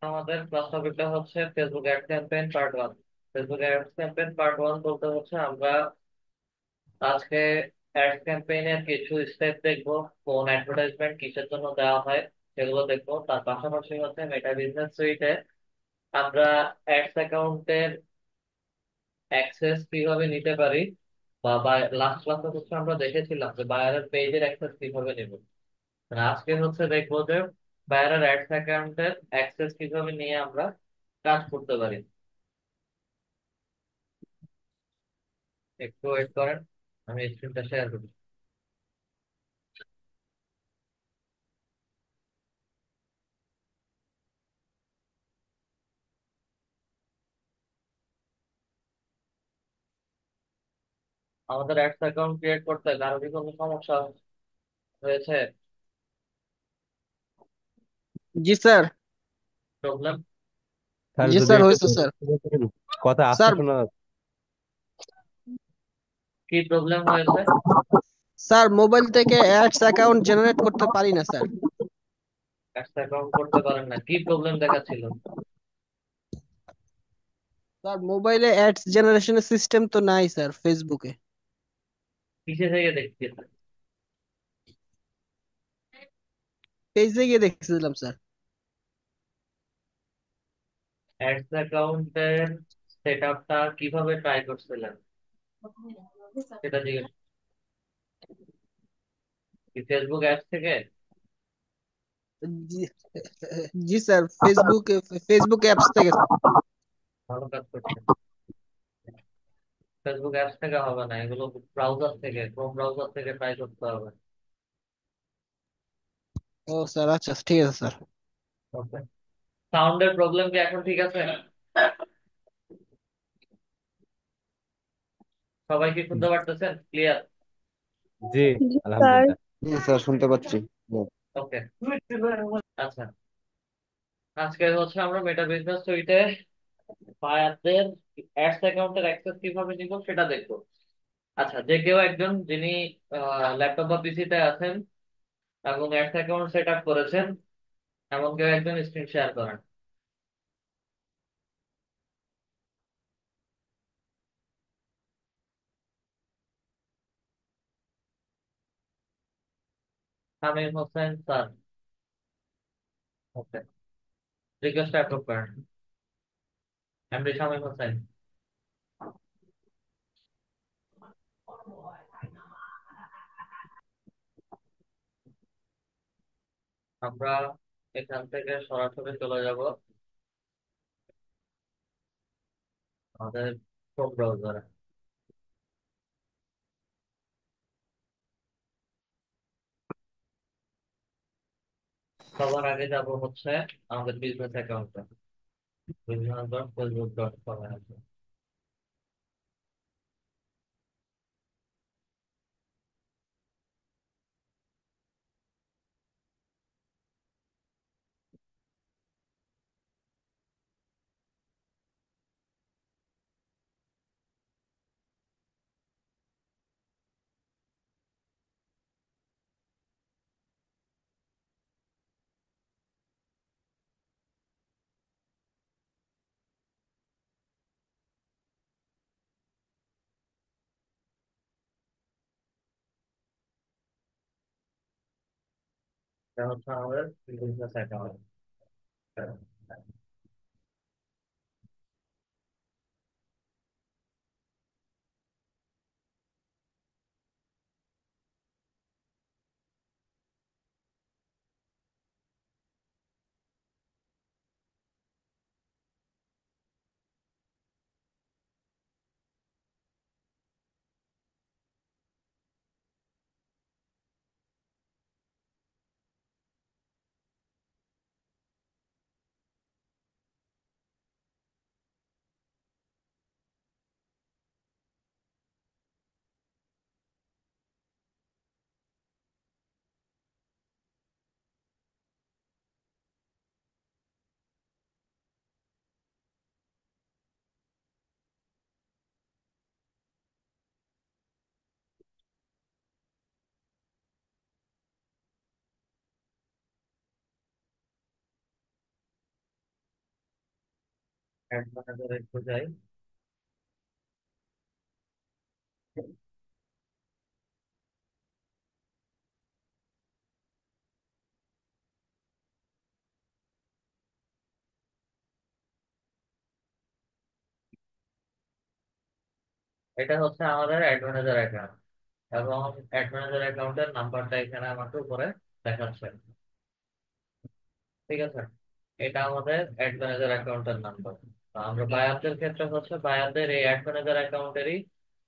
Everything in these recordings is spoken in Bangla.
আমাদের ক্লাস টপিকটা হচ্ছে Facebook ad campaign part 1। Facebook ad campaign part 1 বলতে হচ্ছে আমরা আজকে অ্যাড ক্যাম্পেইনের কিছু স্টেপ দেখবো। কোন অ্যাডভার্টাইজমেন্ট কিসের জন্য দেওয়া হয় সেগুলো দেখবো। তার পাশাপাশি হচ্ছে মেটা বিজনেস সুইটে আমরা অ্যাডস অ্যাকাউন্টের অ্যাক্সেস কিভাবে নিতে পারি, বা লাস্ট ক্লাসে হচ্ছে আমরা দেখেছিলাম যে বায়ারের পেজের অ্যাক্সেস কিভাবে নেব। আজকে হচ্ছে দেখবো যে বায়ারের অ্যাডস অ্যাকাউন্টের অ্যাক্সেস কিভাবে নিয়ে আমরা কাজ করতে পারি। একটু ওয়েট করেন, আমি স্ক্রিনটা শেয়ার করি। আমাদের অ্যাডস অ্যাকাউন্ট ক্রিয়েট করতে কারো কি কোনো সমস্যা হয়েছে, জি স্যার। প্রবলেম? স্যার জি যদি স্যার একটু হয়েছে স্যার। কথা আস্তে স্যার শোনা যাচ্ছে। কি প্রবলেম হয়েছে? স্যার মোবাইল থেকে অ্যাডস অ্যাকাউন্ট জেনারেট করতে পারি না স্যার। অ্যাডস অ্যাকাউন্ট করতে পারেন না, কি প্রবলেম দেখাচ্ছিল? স্যার মোবাইলে অ্যাডস জেনারেশনের সিস্টেম তো নাই স্যার ফেসবুকে। কিসে থেকে দেখতেছেন? পেজে গিয়ে দেখছিলাম স্যার। অ্যাডস অ্যাকাউন্টের সেট আপটা কিভাবে ট্রাই করছিলেন সেটা জিজ্ঞেস। কি ফেসবুক অ্যাপস থেকে? জি জি স্যার, ফেসবুক অ্যাপস থেকে স্যার। ভালো কাজ করছেন। ফেসবুক অ্যাপস থেকে হবে না, এগুলো ব্রাউজার থেকে, ক্রোম ব্রাউজার থেকে ট্রাই করতে হবে। ও স্যার, আচ্ছা ঠিক আছে স্যার। ওকে। সাউন্ডের প্রবলেম কি এখন ঠিক আছে? সবাই কি শুনতে পারতেছেন ক্লিয়ার? জি, জি স্যার। আলহামদুলিল্লাহ। স্যার শুনতে পাচ্ছি। ওকে। আচ্ছা, আজকে হচ্ছে আমরা মেটা বিজনেস সুইটে বায়ারদের অ্যাডস অ্যাকাউন্টের অ্যাক্সেস কিভাবে নিব সেটা দেখবো। আচ্ছা, যে কেউ একজন যিনি ল্যাপটপ বা পিসিতে আছেন এবং অ্যাডস অ্যাকাউন্ট সেট আপ করেছেন, এমন কেউ একজন স্ক্রিন শেয়ার করেন। শামীম হোসেন স্যার। ওকে, রিকোয়েস্ট অ্যাপ্রুভ করেন। এমডি শামীম হোসেন। আমরা এখান থেকে সরাসরি চলে যাব আমাদের ক্রোম ব্রাউজারে। সবার আগে যাব হচ্ছে আমাদের বিজনেস অ্যাকাউন্টে, business.facebook.com এ আছে। এটা হচ্ছে আমাদের বিজনেস অ্যাকাউন্ট। অ্যাড ম্যানেজারে একটু যাই। এটা হচ্ছে আমাদের অ্যাড ম্যানেজার অ্যাকাউন্ট, এবং অ্যাড ম্যানেজার অ্যাকাউন্টের নাম্বারটা এখানে আমাকে উপরে দেখাচ্ছে। ঠিক আছে, এটা আমাদের অ্যাড ম্যানেজার অ্যাকাউন্টের নাম্বার। আমরা বায়ারদের ক্ষেত্রে হচ্ছে বায়ারদের এই অ্যাড ম্যানেজার অ্যাকাউন্টেরই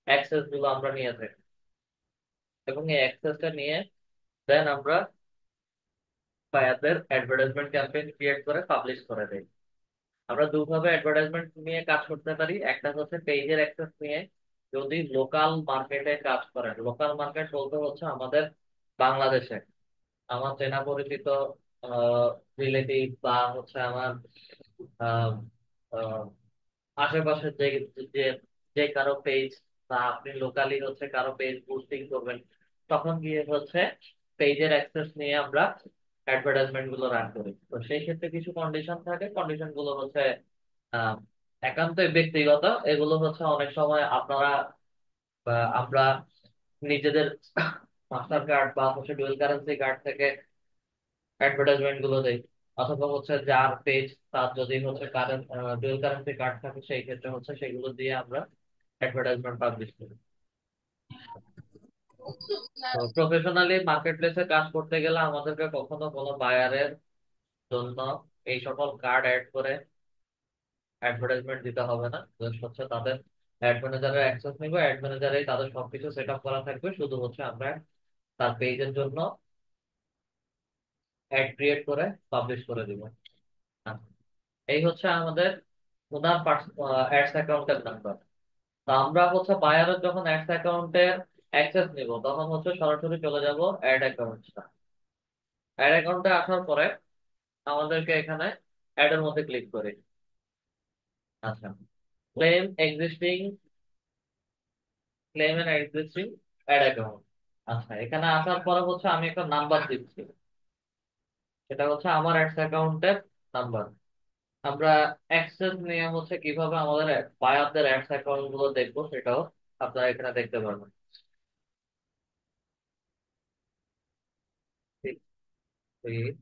অ্যাক্সেস গুলো আমরা নিয়ে থাকি, এবং এই অ্যাক্সেসটা নিয়ে দেন আমরা বায়ারদের অ্যাডভার্টাইজমেন্ট ক্যাম্পেইন ক্রিয়েট করে পাবলিশ করে দেই। আমরা দুভাবে অ্যাডভার্টাইজমেন্ট নিয়ে কাজ করতে পারি। একটা হচ্ছে পেজের অ্যাক্সেস নিয়ে, যদি লোকাল মার্কেটে কাজ করেন। লোকাল মার্কেট বলতে হচ্ছে আমাদের বাংলাদেশে আমার চেনা পরিচিত রিলেটিভ বা হচ্ছে আমার আহ, আহ, আশেপাশে যে যে যে কারো পেজ, বা আপনি লোকালি হচ্ছে কারো পেজ বুস্টিং করবেন, তখন গিয়ে হচ্ছে পেজের অ্যাক্সেস নিয়ে আমরা অ্যাডভার্টাইজমেন্ট গুলো রান করি। তো সেই ক্ষেত্রে কিছু কন্ডিশন থাকে, কন্ডিশন গুলো হচ্ছে আহ একান্তই ব্যক্তিগত। এগুলো হচ্ছে অনেক সময় আপনারা বা আমরা নিজেদের মাস্টার কার্ড বা হচ্ছে ডুয়েল কারেন্সি কার্ড থেকে অ্যাডভার্টাইজমেন্ট গুলো দেই, অথবা হচ্ছে যার পেজ তার যদি হচ্ছে কারেন্ট ডুয়াল কারেন্সি কার্ড থাকে, সেই ক্ষেত্রে হচ্ছে সেগুলো দিয়ে আমরা অ্যাডভার্টাইজমেন্ট পাবলিশ করি। তো প্রফেশনালি মার্কেট প্লেসে কাজ করতে গেলে আমাদেরকে কখনো কোনো বায়ারের জন্য এই সকল কার্ড অ্যাড করে অ্যাডভার্টাইজমেন্ট দিতে হবে না। জাস্ট হচ্ছে তাদের অ্যাড ম্যানেজারের অ্যাক্সেস নিব, অ্যাড ম্যানেজারেই তাদের সবকিছু সেট আপ করা থাকবে, শুধু হচ্ছে আমরা তার পেজের জন্য অ্যাড ক্রিয়েট করে পাবলিশ করে দিব। আচ্ছা, এই হচ্ছে আমাদের ওনার অ্যাডস অ্যাকাউন্টের নাম্বার। তো আমরা হচ্ছে বায়ারের যখন অ্যাডস অ্যাকাউন্টের অ্যাক্সেস নিব, তখন হচ্ছে সরাসরি চলে যাব অ্যাড অ্যাকাউন্টটা। অ্যাড অ্যাকাউন্টে আসার পরে আমাদেরকে এখানে অ্যাড এর মধ্যে ক্লিক করি। আচ্ছা, claim existing, claim and existing ad account. আচ্ছা, এখানে আসার পরে হচ্ছে আমি একটা নাম্বার দিচ্ছি, সেটা হচ্ছে আমার অ্যাডস অ্যাকাউন্টের নাম্বার। আমরা অ্যাক্সেস নিয়ে হচ্ছে কিভাবে আমাদের বায়ারদের অ্যাডস অ্যাকাউন্ট গুলো দেখবো, সেটাও আপনারা এখানে দেখতে পারবেন। ঠিক, ঠিক,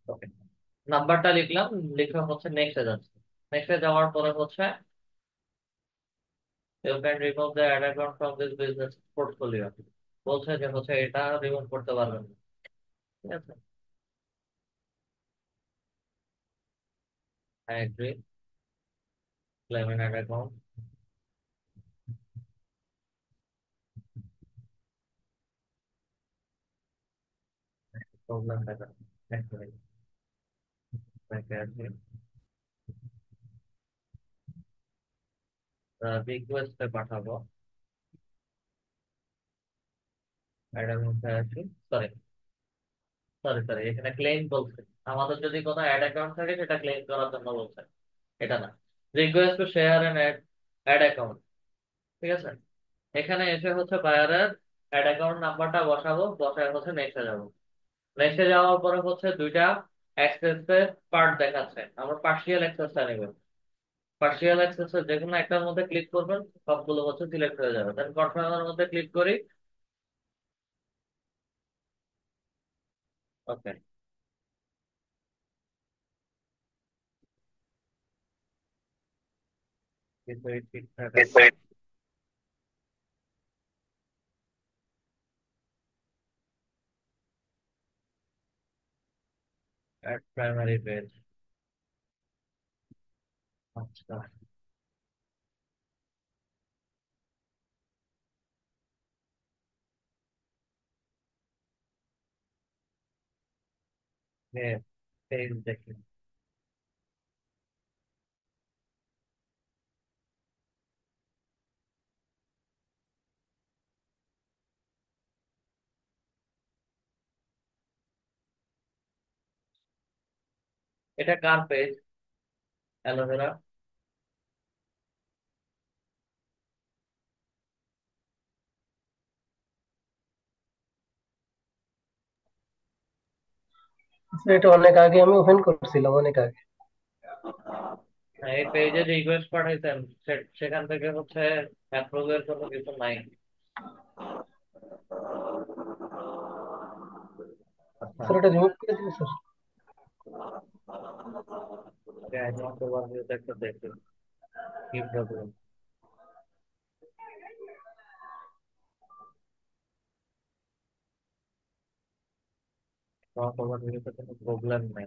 ওকে, নাম্বারটা লিখলাম, লিখে হচ্ছে নেক্সটে যাচ্ছে। নেক্সটে যাওয়ার পরে হচ্ছে you can remove the ad account from this business portfolio, বলছে যে হচ্ছে এটা রিমুভ করতে পারবেন না। ঠিক আছে, I agree, claim and ad account, problem দেখা রিকোয়েস্টে পাঠাবো। অ্যাডের মধ্যে আছি, সরি সরি সরি, এখানে ক্লেম বলছে। আমাদের যদি কোনো অ্যাড অ্যাকাউন্ট থাকে সেটা ক্লেম করার জন্য বলছে, এটা না। Request to share and ad ad account. ঠিক আছে, এখানে এসে হচ্ছে বায়ারের অ্যাড অ্যাকাউন্ট নাম্বারটা বসাবো, বসায় হচ্ছে নেক্সটে যাবো। নেক্সটে যাওয়ার পরে হচ্ছে দুইটা অ্যাক্সেসের পার্ট দেখাচ্ছে, আমরা পার্শিয়াল অ্যাক্সেসটা নেব। পার্শিয়াল অ্যাক্সেসের যে কোনো একটার মধ্যে ক্লিক করবেন, সবগুলো হচ্ছে সিলেক্ট হয়ে যাবে। দেন কনফার্মের মধ্যে ক্লিক করি। ওকে, কিছুই ঠিকঠাক আছে। Ad primary page. আচ্ছা, পেজ দেখি। এটা কার পেজ? অ্যালোভেরা? স্যার, এটা অনেক আগে আমি ওপেন করছিলাম, অনেক আগে। এই পেজে রিকোয়েস্ট পাঠাইছেন, সেখান থেকে অ্যাপ্রুভের কোনো কিছু নাই। আচ্ছা, স্যার, এটা রিমুভ করে দিন স্যার। অ্যাকাউন্ট ওভারভিউতে একটা দেখি কি প্রবলেম। অ্যাকাউন্ট ওভারভিউতে কোনো প্রবলেম নাই।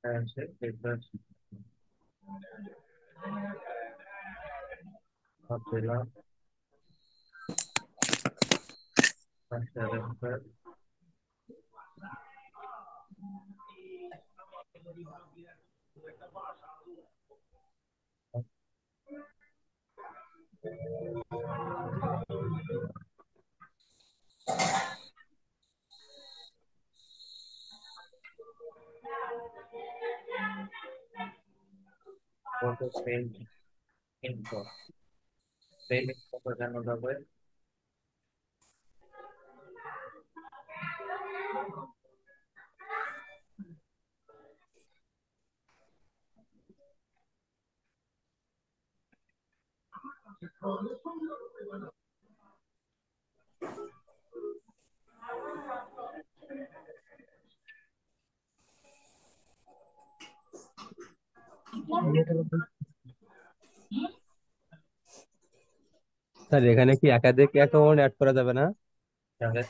হ্যাঁ, রিকোয়েস্ট দিলাম। আচ্ছা, photo page info, page info কেন যাবে? স্যার এখানে কি একাধিক অ্যাকাউন্ট অ্যাড করা যাবে না? তাহলে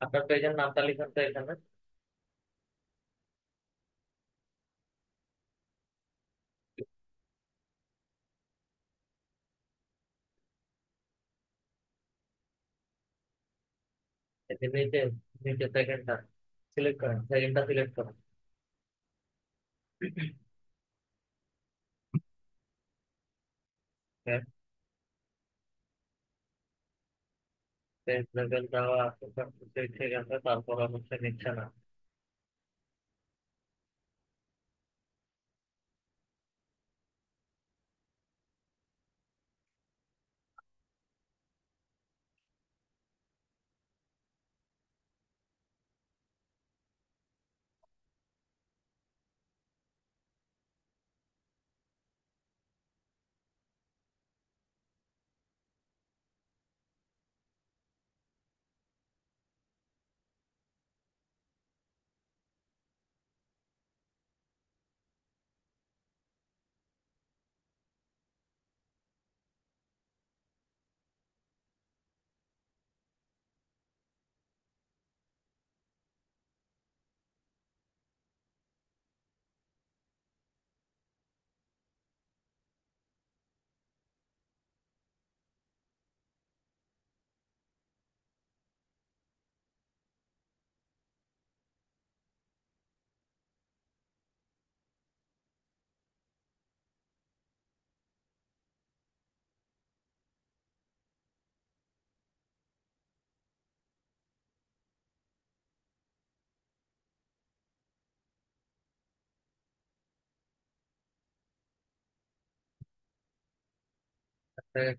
আপনার পেজের নামটা লিখুন তো এখানে। এতে নিচে, নিচে সেকেন্ডটা সিলেক্ট করেন, সেকেন্ডটা সিলেক্ট করেন। পেজ লেভেল দেওয়া আছে, সবকিছু ঠিক আছে, তারপর নিচ্ছে না।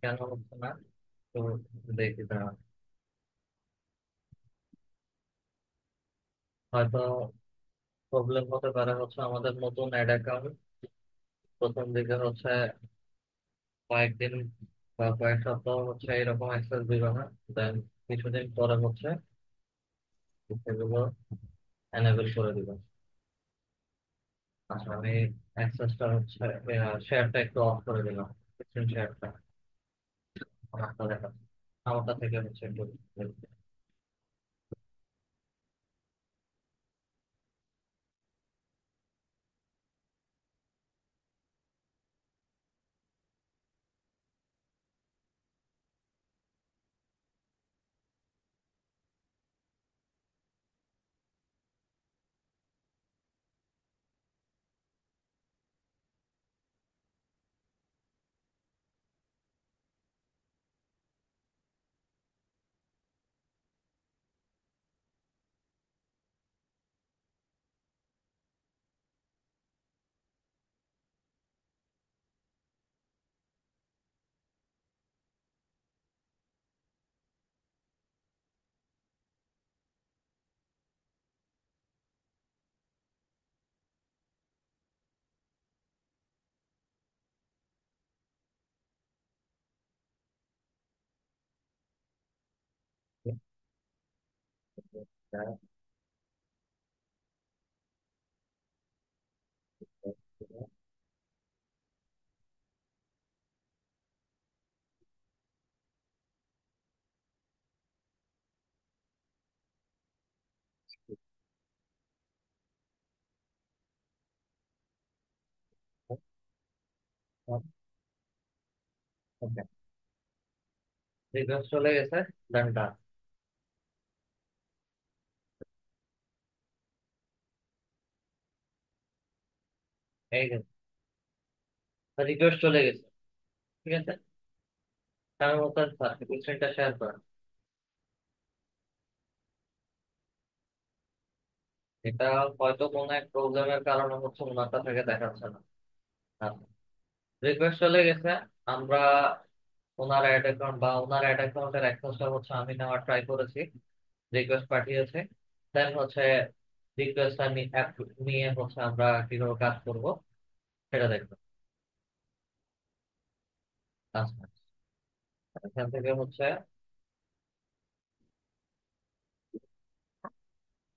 কেন হচ্ছে না, তো দেখি দাঁড়ান। হয়তো প্রবলেম হতে পারে আমাদের নতুন অ্যাড অ্যাকাউন্ট। প্রথম দিকে কয়েকদিন বা কয়েক সপ্তাহ এরকম অ্যাক্সেস দিবে না, দেন কিছুদিন পরে সেগুলো এনেবল করে দিবে। আচ্ছা, আমি অ্যাক্সেসটা শেয়ারটা একটু অফ করে দিলাম, স্ক্রিন শেয়ারটা। আপনার দেখাচ্ছি। আমারটা থেকে হচ্ছে একটু রিকোয়েস্ট চলে গেছে, দেন ডান। এই রিকোয়েস্ট চলে গেছে, ঠিক আছে। আমি বলতেন স্যার স্ক্রিনটা শেয়ার করেন। এটা হয়তো কোনো এক প্রবলেমের কারণে হচ্ছে ওনারটা থেকে দেখাচ্ছে না। রিকোয়েস্ট চলে গেছে। আমরা ওনার অ্যাড অ্যাকাউন্ট বা ওনার অ্যাড অ্যাকাউন্টের অ্যাক্সেসটা হচ্ছে আমি নেওয়ার ট্রাই করেছি, রিকোয়েস্ট পাঠিয়েছে। দেন হচ্ছে রিকোয়েস্ট আমি অ্যাপ নিয়ে হচ্ছে আমরা কিভাবে কাজ করব সেটা দেখবো। আচ্ছা, এখান থেকে হচ্ছে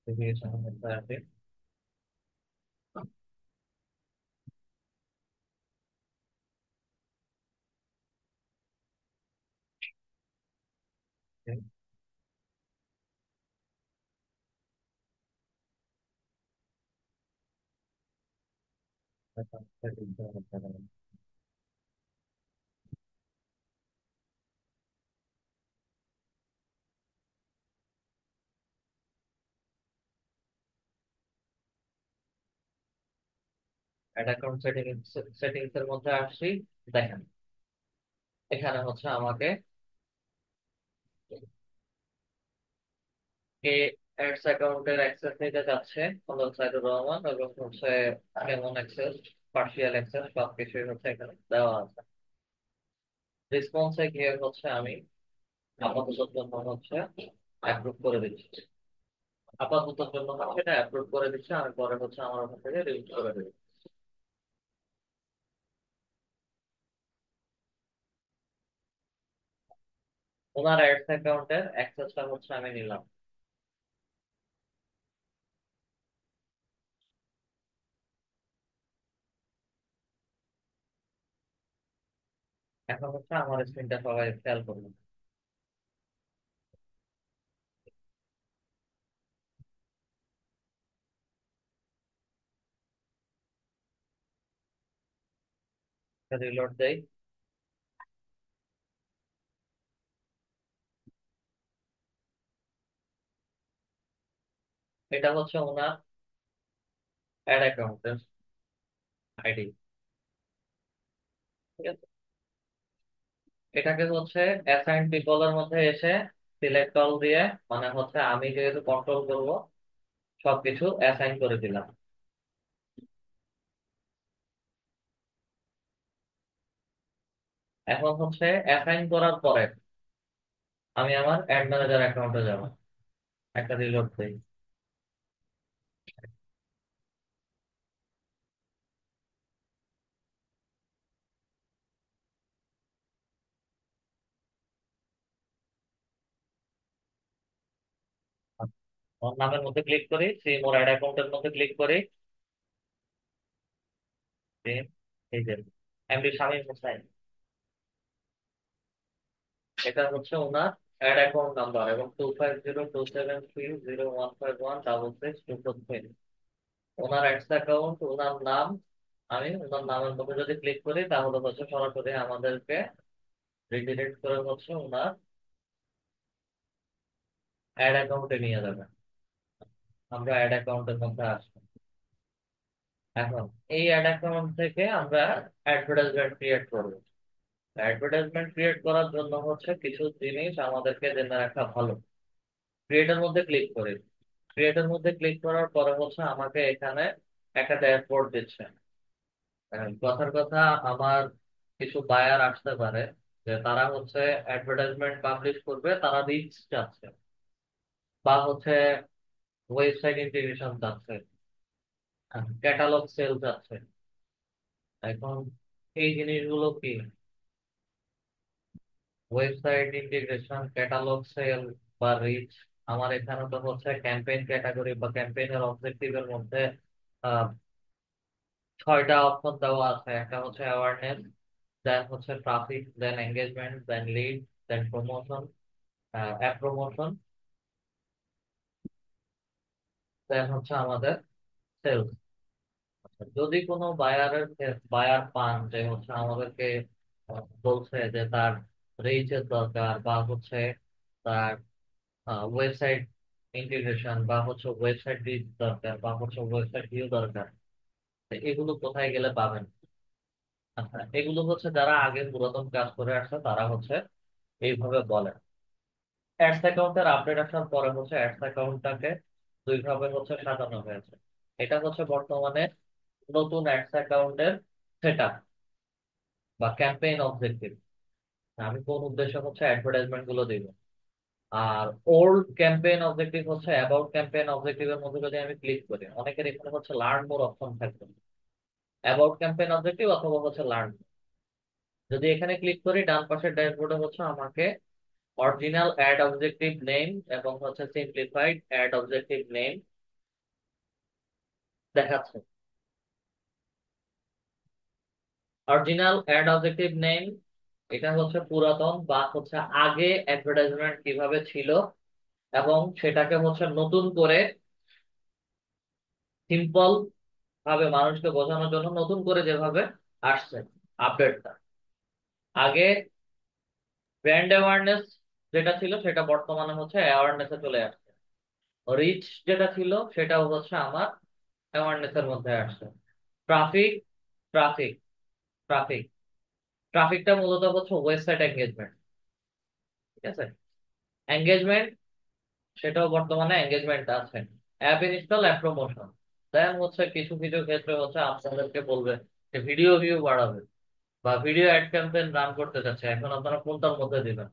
navigation এর মধ্যে আসি। অ্যাড অ্যাকাউন্ট সেটিংস এর মধ্যে আসছি। দেখেন এখানে হচ্ছে আমাকে কে অ্যাডস অ্যাকাউন্টের অ্যাক্সেস নিতে যাচ্ছে মোহাম্মদ সাইদুর রহমান, এবং হচ্ছে কেমন অ্যাক্সেস, পার্সিয়াল অ্যাক্সেস সবকিছুই হচ্ছে এখানে দেওয়া আছে। রেসপন্সে গিয়ে হচ্ছে আমি আপাতত জন্য হচ্ছে অ্যাপ্রুভ করে দিচ্ছি। আপাতত জন্য হচ্ছে এটা অ্যাপ্রুভ করে দিচ্ছি, আমি পরে হচ্ছে আমার ওখান থেকে রিলিজ করে দেবো। ওনার অ্যাডস অ্যাকাউন্টের অ্যাক্সেসটা হচ্ছে আমি নিলাম। এখন হচ্ছে আমার স্ক্রিনটা সবাই খেয়াল করবেন। রিলোড দেই। এটা হচ্ছে ওনার অ্যাড অ্যাকাউন্টের আইডি, ঠিক আছে। এটাকে হচ্ছে অ্যাসাইন পিপল এর মধ্যে এসে সিলেক্ট অল দিয়ে, মানে হচ্ছে আমি যেহেতু কন্ট্রোল করব সবকিছু অ্যাসাইন করে দিলাম। এখন হচ্ছে অ্যাসাইন করার পরে আমি আমার অ্যাড ম্যানেজার অ্যাকাউন্টে যাব, একটা রিলোড দিই। ওর নামের মধ্যে ক্লিক করি, সেই মোর অ্যাড অ্যাকাউন্টের মধ্যে ক্লিক করি। Then এই যে এমডি শামীম হোসেন, এটা হচ্ছে ওনার অ্যাড অ্যাকাউন্ট নাম্বার এবং 25027301516623। ওনার অ্যাডস অ্যাকাউন্ট, ওনার নাম, আমি ওনার নামের মধ্যে যদি ক্লিক করি তাহলে হচ্ছে সরাসরি আমাদেরকে রিডিরেক্ট করে হচ্ছে ওনার অ্যাড অ্যাকাউন্টে নিয়ে যাবে। আমরা অ্যাড অ্যাকাউন্টের মধ্যে আসবো। এখন এই অ্যাড অ্যাকাউন্ট থেকে আমরা অ্যাডভার্টাইজমেন্ট ক্রিয়েট করবো। অ্যাডভার্টাইজমেন্ট ক্রিয়েট করার জন্য হচ্ছে কিছু জিনিস আমাদেরকে জেনে রাখা ভালো। ক্রিয়েটের মধ্যে ক্লিক করি। ক্রিয়েটের মধ্যে ক্লিক করার পরে হচ্ছে আমাকে এখানে একটা ড্যাশবোর্ড দিচ্ছে। কথার কথা, আমার কিছু বায়ার আসতে পারে যে তারা হচ্ছে অ্যাডভার্টাইজমেন্ট পাবলিশ করবে, তারা রিচ চাচ্ছে বা হচ্ছে ওয়েবসাইট ইন্টিগ্রেশন চাচ্ছে, ক্যাটালগ সেল চাচ্ছে। এখন এই জিনিসগুলো কি, ওয়েবসাইট ইন্টিগ্রেশন, ক্যাটালগ সেল বা রিচ, আমার এখানে তো হচ্ছে ক্যাম্পেইন ক্যাটাগরি বা ক্যাম্পেইনের অবজেক্টিভের মধ্যে আহ 6টা অপশন দেওয়া আছে। একটা হচ্ছে অ্যাওয়ারনেস, দেন হচ্ছে ট্রাফিক, দেন এঙ্গেজমেন্ট, দেন লিড, দেন প্রমোশন, অ্যাপ প্রমোশন, দেন হচ্ছে আমাদের সেলস। যদি কোনো বায়ার পান যে হচ্ছে আমাদেরকে বলছে যে তার রিচের দরকার বা হচ্ছে তার ওয়েবসাইট ইন্টিগ্রেশন বা হচ্ছে ওয়েবসাইট রিচ দরকার বা হচ্ছে ওয়েবসাইট ভিউ দরকার, তো এগুলো কোথায় গেলে পাবেন? আচ্ছা, এগুলো হচ্ছে যারা আগে পুরাতন কাজ করে আসছে তারা হচ্ছে এইভাবে বলে। অ্যাডস অ্যাকাউন্টের আপডেট আসার পরে হচ্ছে অ্যাডস অ্যাকাউন্টটাকে দুই ভাবে হচ্ছে সাজানো হয়েছে। এটা হচ্ছে বর্তমানে নতুন অ্যাডস অ্যাকাউন্টের সেট আপ বা ক্যাম্পেইন অবজেক্টিভ। আমি কোন উদ্দেশ্যে হচ্ছে অ্যাডভার্টাইজমেন্ট গুলো দিব। আর ওল্ড ক্যাম্পেইন অবজেক্টিভ হচ্ছে অ্যাবাউট ক্যাম্পেইন অবজেক্টিভের মধ্যে যদি আমি ক্লিক করি, অনেকের এখানে হচ্ছে লার্ন মোর অপশন থাকবে, অ্যাবাউট ক্যাম্পেইন অবজেক্টিভ অথবা হচ্ছে লার্ন। যদি এখানে ক্লিক করি ডান পাশের ড্যাশবোর্ডে হচ্ছে আমাকে অরিজিনাল অ্যাড অবজেক্টিভ নেম এবং হচ্ছে সিম্পলিফাইড অ্যাড অবজেক্টিভ নেম দেখাচ্ছে। অরিজিনাল অ্যাড অবজেক্টিভ নেম, এটা হচ্ছে পুরাতন বা হচ্ছে আগে অ্যাডভার্টাইজমেন্ট কিভাবে ছিল এবং সেটাকে হচ্ছে নতুন করে সিম্পল ভাবে মানুষকে বোঝানোর জন্য নতুন করে যেভাবে আসছে আপডেটটা। আগে ব্র্যান্ড অ্যাওয়ারনেস যেটা ছিল সেটা বর্তমানে হচ্ছে অ্যাওয়ারনেসে চলে আসছে। রিচ যেটা ছিল সেটাও হচ্ছে আমার অ্যাওয়ারনেসের মধ্যে আসছে। ট্রাফিক, ট্রাফিক, ট্রাফিক, ট্রাফিকটা মূলত হচ্ছে ওয়েবসাইট এঙ্গেজমেন্ট। ঠিক আছে, এঙ্গেজমেন্ট সেটাও বর্তমানে এঙ্গেজমেন্ট আছে। অ্যাপ ইনস্টল, অ্যাপ প্রমোশন, দেন হচ্ছে কিছু কিছু ক্ষেত্রে হচ্ছে আপনাদেরকে বলবে যে ভিডিও ভিউ বাড়াবে বা ভিডিও অ্যাড ক্যাম্পেইন রান করতে চাচ্ছে, এখন আপনারা কোনটার মধ্যে দিবেন।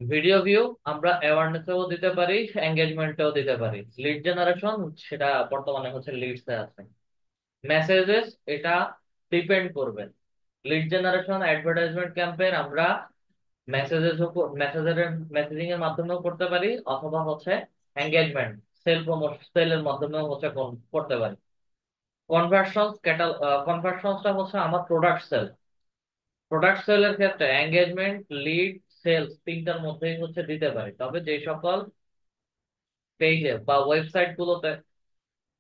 ভিডিও ভিউ আমরা অ্যাওয়ারনেসেও দিতে পারি, এঙ্গেজমেন্টেও দিতে পারি। লিড জেনারেশন সেটা বর্তমানে হচ্ছে লিডসে আছে। মেসেজেস, এটা ডিপেন্ড করবে। লিড জেনারেশন অ্যাডভার্টাইজমেন্ট ক্যাম্পেইন আমরা মেসেজেস মেসেজিং এর মাধ্যমেও করতে পারি অথবা হচ্ছে এঙ্গেজমেন্ট সেল প্রমোশন সেলের মাধ্যমেও হচ্ছে করতে পারি। কনভার্সনসটা হচ্ছে আমার প্রোডাক্ট সেল। প্রোডাক্ট সেলের ক্ষেত্রে এঙ্গেজমেন্ট, লিড, সেলস তিনটার মধ্যেই হচ্ছে দিতে পারি। তবে যে সকল পেজে বা ওয়েবসাইট গুলোতে,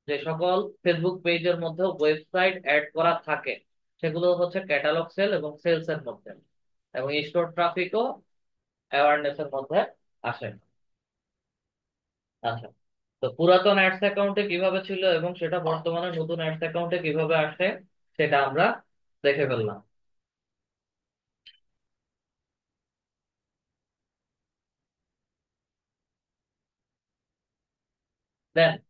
যে সকল ফেসবুক পেজের মধ্যে ওয়েবসাইট অ্যাড করা থাকে সেগুলো হচ্ছে ক্যাটালগ সেল এবং সেলস এর মধ্যে, এবং স্টোর ট্রাফিকও অ্যাওয়ারনেস এর মধ্যে আসে। আচ্ছা, তো পুরাতন অ্যাডস অ্যাকাউন্টে কিভাবে ছিল এবং সেটা বর্তমানে নতুন অ্যাডস অ্যাকাউন্টে কিভাবে আসে সেটা আমরা দেখে ফেললাম। দেন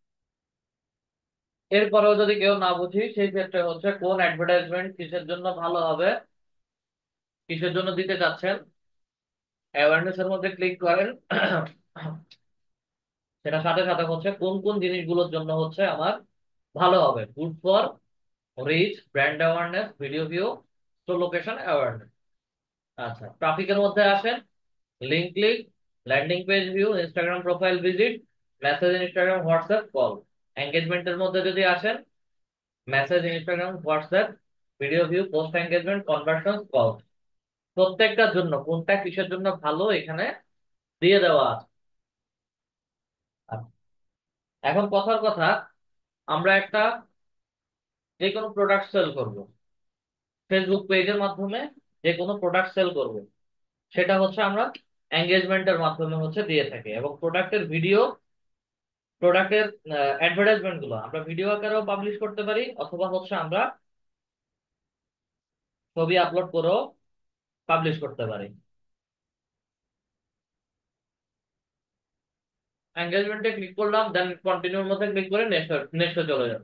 এরপরেও যদি কেউ না বুঝি সেই ক্ষেত্রে হচ্ছে কোন অ্যাডভার্টাইজমেন্ট কিসের জন্য ভালো হবে, কিসের জন্য দিতে চাচ্ছেন, অ্যাওয়ারনেস এর মধ্যে ক্লিক করেন। সেটা সাথে সাথে হচ্ছে কোন কোন জিনিসগুলোর জন্য হচ্ছে আমার ভালো হবে। Good for reach, brand awareness, video view, store location awareness. আচ্ছা, ট্রাফিকের মধ্যে আসেন link click, landing page view, Instagram profile visit, message Instagram WhatsApp call. এঙ্গেজমেন্টের মধ্যে যদি আসেন message Instagram WhatsApp, video view, post engagement, conversion, call. প্রত্যেকটার জন্য কোনটা কিসের জন্য ভালো এখানে দিয়ে দেওয়া আছে। আচ্ছা, এখন কথার কথা, আমরা একটা যে কোনো প্রোডাক্ট সেল করব, ফেসবুক পেজের মাধ্যমে যে কোনো প্রোডাক্ট সেল করব, সেটা হচ্ছে আমরা এঙ্গেজমেন্টের মাধ্যমে হচ্ছে দিয়ে থাকি, এবং প্রোডাক্টের ভিডিও, প্রোডাক্টের অ্যাডভার্টাইজমেন্ট গুলো আমরা ভিডিও আকারেও পাবলিশ করতে পারি, অথবা হচ্ছে আমরা ছবি আপলোড করেও পাবলিশ করতে পারি। এঙ্গেজমেন্টে ক্লিক করলাম, দেন কন্টিনিউর মধ্যে ক্লিক করে নেক্সটে চলে যাব।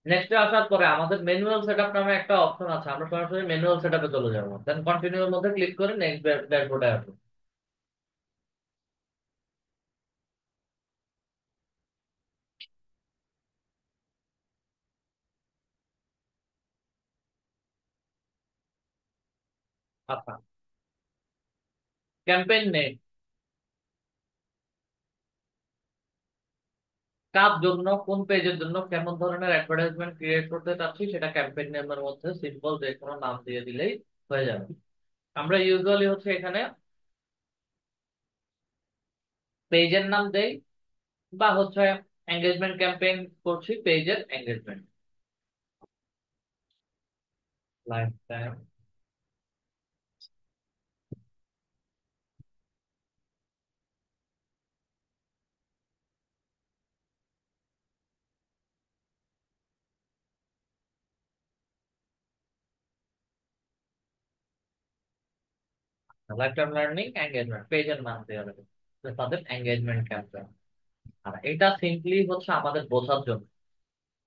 নেক্সটে আসার পরে আমাদের ম্যানুয়াল সেটআপ নামে একটা অপশন আছে, আমরা সরাসরি ম্যানুয়াল সেটআপে চলে যাবো, দেন কন্টিনিউর মধ্যে ক্লিক করে নেক্সট ড্যাশবোর্ডে আসবো। আচ্ছা, ক্যাম্পেইন নেই, কার জন্য, কোন পেজের জন্য, কেমন ধরনের অ্যাডভার্টাইজমেন্ট ক্রিয়েট করতে চাচ্ছি, সেটা ক্যাম্পেইন নেমের মধ্যে সিম্পল যে কোনো নাম দিয়ে দিলেই হয়ে যাবে। আমরা ইউজুয়ালি হচ্ছে এখানে পেজের নাম দেই, বা হচ্ছে এঙ্গেজমেন্ট ক্যাম্পেইন করছি, পেজের engagement, life time life time learning engagement, পেজের নাম দেওয়া হবে তাদের এঙ্গেজমেন্ট ক্যাম্পেইন। আর এটা সিম্পলি হচ্ছে আমাদের বোঝার জন্য,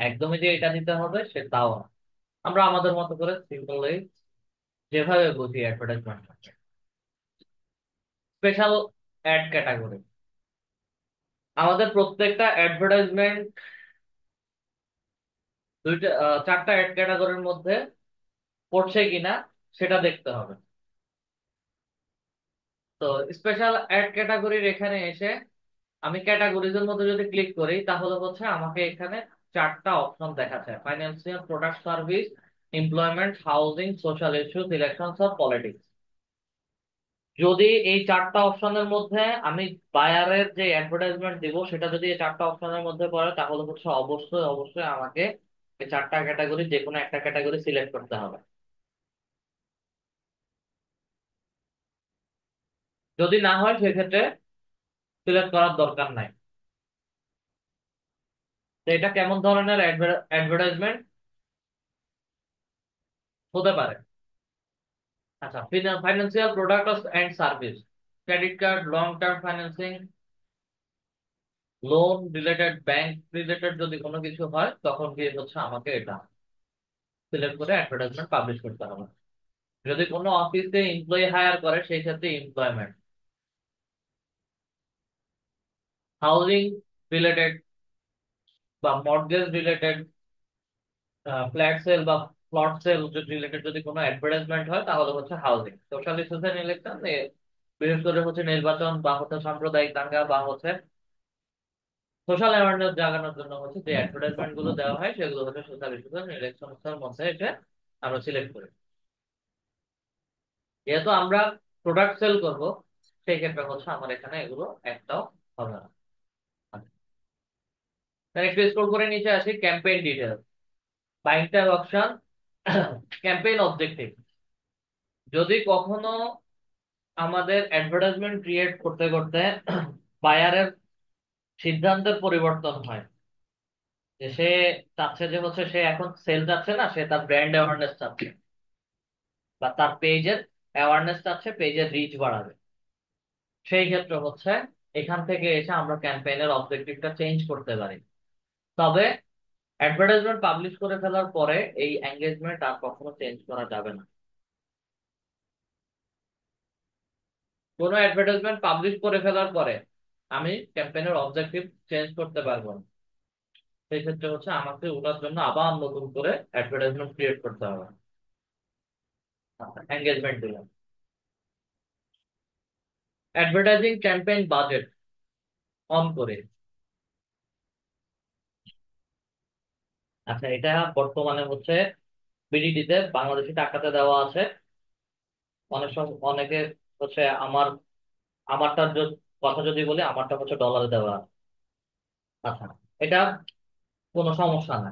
একদমই যে এটা দিতে হবে সে তাও না। আমরা আমাদের মতো করে সিম্পলি যেভাবে বুঝি অ্যাডভার্টাইজমেন্ট, স্পেশাল অ্যাড ক্যাটাগরি, আমাদের প্রত্যেকটা অ্যাডভার্টাইজমেন্ট দুইটা চারটা অ্যাড ক্যাটাগরির মধ্যে পড়ছে কিনা সেটা দেখতে হবে। তো স্পেশাল অ্যাড ক্যাটাগরির এখানে এসে আমি ক্যাটাগরিজের মধ্যে যদি ক্লিক করি, তাহলে হচ্ছে আমাকে এখানে চারটা অপশন দেখাচ্ছে: financial, product, service, employment, housing, social issues, elections or politics. যদি এই চারটা অপশনের মধ্যে আমি বায়ারের যে অ্যাডভার্টাইজমেন্ট দিব, সেটা যদি এই চারটা অপশনের মধ্যে পড়ে, তাহলে হচ্ছে অবশ্যই অবশ্যই আমাকে এই চারটা ক্যাটাগরি যে কোনো একটা ক্যাটাগরি সিলেক্ট করতে হবে। যদি না হয় সেক্ষেত্রে সিলেক্ট করার দরকার নাই। তো এটা কেমন ধরনের অ্যাডভার্টাইজমেন্ট হতে পারে? আচ্ছা, financial product and service, credit card, long term financing, loan related, bank related যদি কোনো কিছু হয়, তখন গিয়ে হচ্ছে আমাকে এটা সিলেক্ট করে অ্যাডভার্টাইজমেন্ট পাবলিশ করতে হবে। যদি কোনো অফিসে এমপ্লয়ি হায়ার করে, সেই ক্ষেত্রে এমপ্লয়মেন্ট, হাউজিং রিলেটেড বা মর্টগেজ রিলেটেড, ফ্ল্যাট সেল বা প্লট সেল রিলেটেড যদি কোনো অ্যাডভার্টাইজমেন্ট হয়, তাহলে হচ্ছে housing. Social issues and election, বিশেষ করে হচ্ছে নির্বাচন বা হচ্ছে সাম্প্রদায়িক দাঙ্গা বা হচ্ছে সোশ্যাল অ্যাওয়ারনেস জাগানোর জন্য হচ্ছে যে অ্যাডভার্টাইজমেন্ট গুলো দেওয়া হয়, সেগুলো হচ্ছে সোশ্যাল ইস্যুস এন্ড ইলেকশনস এর মধ্যে এটা আমরা সিলেক্ট করি। যেহেতু আমরা প্রোডাক্ট সেল করব, সেই ক্ষেত্রে হচ্ছে আমার এখানে এগুলো একটাও হবে না। একটু স্ক্রল করে নিচে আসি, campaign details, buying time option, campaign objective. যদি কখনো আমাদের অ্যাডভার্টাইজমেন্ট ক্রিয়েট করতে করতে বায়ারের সিদ্ধান্তের পরিবর্তন হয়, যে সে চাচ্ছে যে হচ্ছে সে এখন সেল চাচ্ছে না, সে তার ব্র্যান্ড অ্যাওয়ারনেস চাচ্ছে, বা তার পেজের অ্যাওয়ারনেস চাচ্ছে, পেজের রিচ বাড়াবে, সেই ক্ষেত্রে হচ্ছে এখান থেকে এসে আমরা ক্যাম্পেইনের অবজেক্টিভটা চেঞ্জ করতে পারি। তবে অ্যাডভার্টাইজমেন্ট পাবলিশ করে ফেলার পরে এই এঙ্গেজমেন্ট আর কখনো চেঞ্জ করা যাবে না। কোনো অ্যাডভার্টাইজমেন্ট পাবলিশ করে ফেলার পরে আমি ক্যাম্পেইনের অবজেক্টিভ চেঞ্জ করতে পারবো না, সেই ক্ষেত্রে হচ্ছে আমাকে ওটার জন্য আবার নতুন করে অ্যাডভার্টাইজমেন্ট ক্রিয়েট করতে হবে। এঙ্গেজমেন্ট দিলাম, অ্যাডভার্টাইজিং ক্যাম্পেইন বাজেট অন করে। আচ্ছা, এটা বর্তমানে হচ্ছে বিডিটিতে বাংলাদেশি টাকাতে দেওয়া আছে। অনেক সময় অনেকে হচ্ছে আমারটার কথা যদি বলি, আমারটা হচ্ছে ডলারে দেওয়া আছে। আচ্ছা, এটা কোনো সমস্যা না,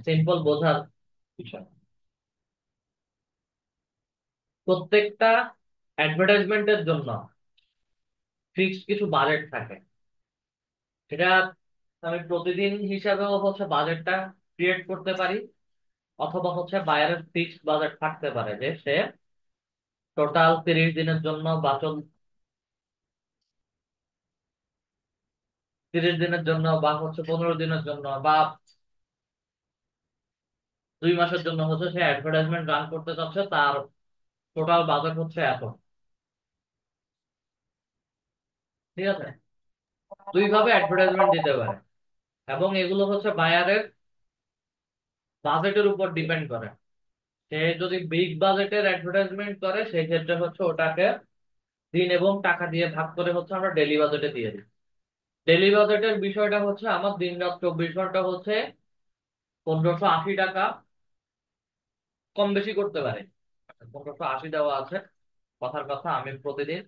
সিম্পল বোঝার বিষয়। প্রত্যেকটা অ্যাডভার্টাইজমেন্টের জন্য ফিক্সড কিছু বাজেট থাকে। সেটা আমি প্রতিদিন হিসাবেও হচ্ছে বাজেটটা ক্রিয়েট করতে পারি, অথবা হচ্ছে বায়ারের ফিক্সড বাজেট থাকতে পারে যে সে টোটাল 30 দিনের জন্য বা 30 দিনের জন্য বা হচ্ছে 15 দিনের জন্য বা 2 মাসের জন্য হচ্ছে সে অ্যাডভার্টাইজমেন্ট রান করতে চাচ্ছে, তার টোটাল বাজেট হচ্ছে এত। ঠিক আছে, দুইভাবে অ্যাডভার্টাইজমেন্ট দিতে পারে, এবং এগুলো হচ্ছে বায়ারের বাজেটের উপর ডিপেন্ড করে। সে যদি বিগ বাজেটের অ্যাডভার্টাইজমেন্ট করে সেই ক্ষেত্রে হচ্ছে ওটাকে দিন এবং টাকা দিয়ে ভাগ করে হচ্ছে আমরা ডেলি বাজেটে দিয়ে দিই। ডেলি বাজেটের বিষয়টা হচ্ছে আমার দিন রাত 24 ঘন্টা হচ্ছে 1580 টাকা, কম বেশি করতে পারে। 1580 দেওয়া আছে, কথার কথা আমি প্রতিদিন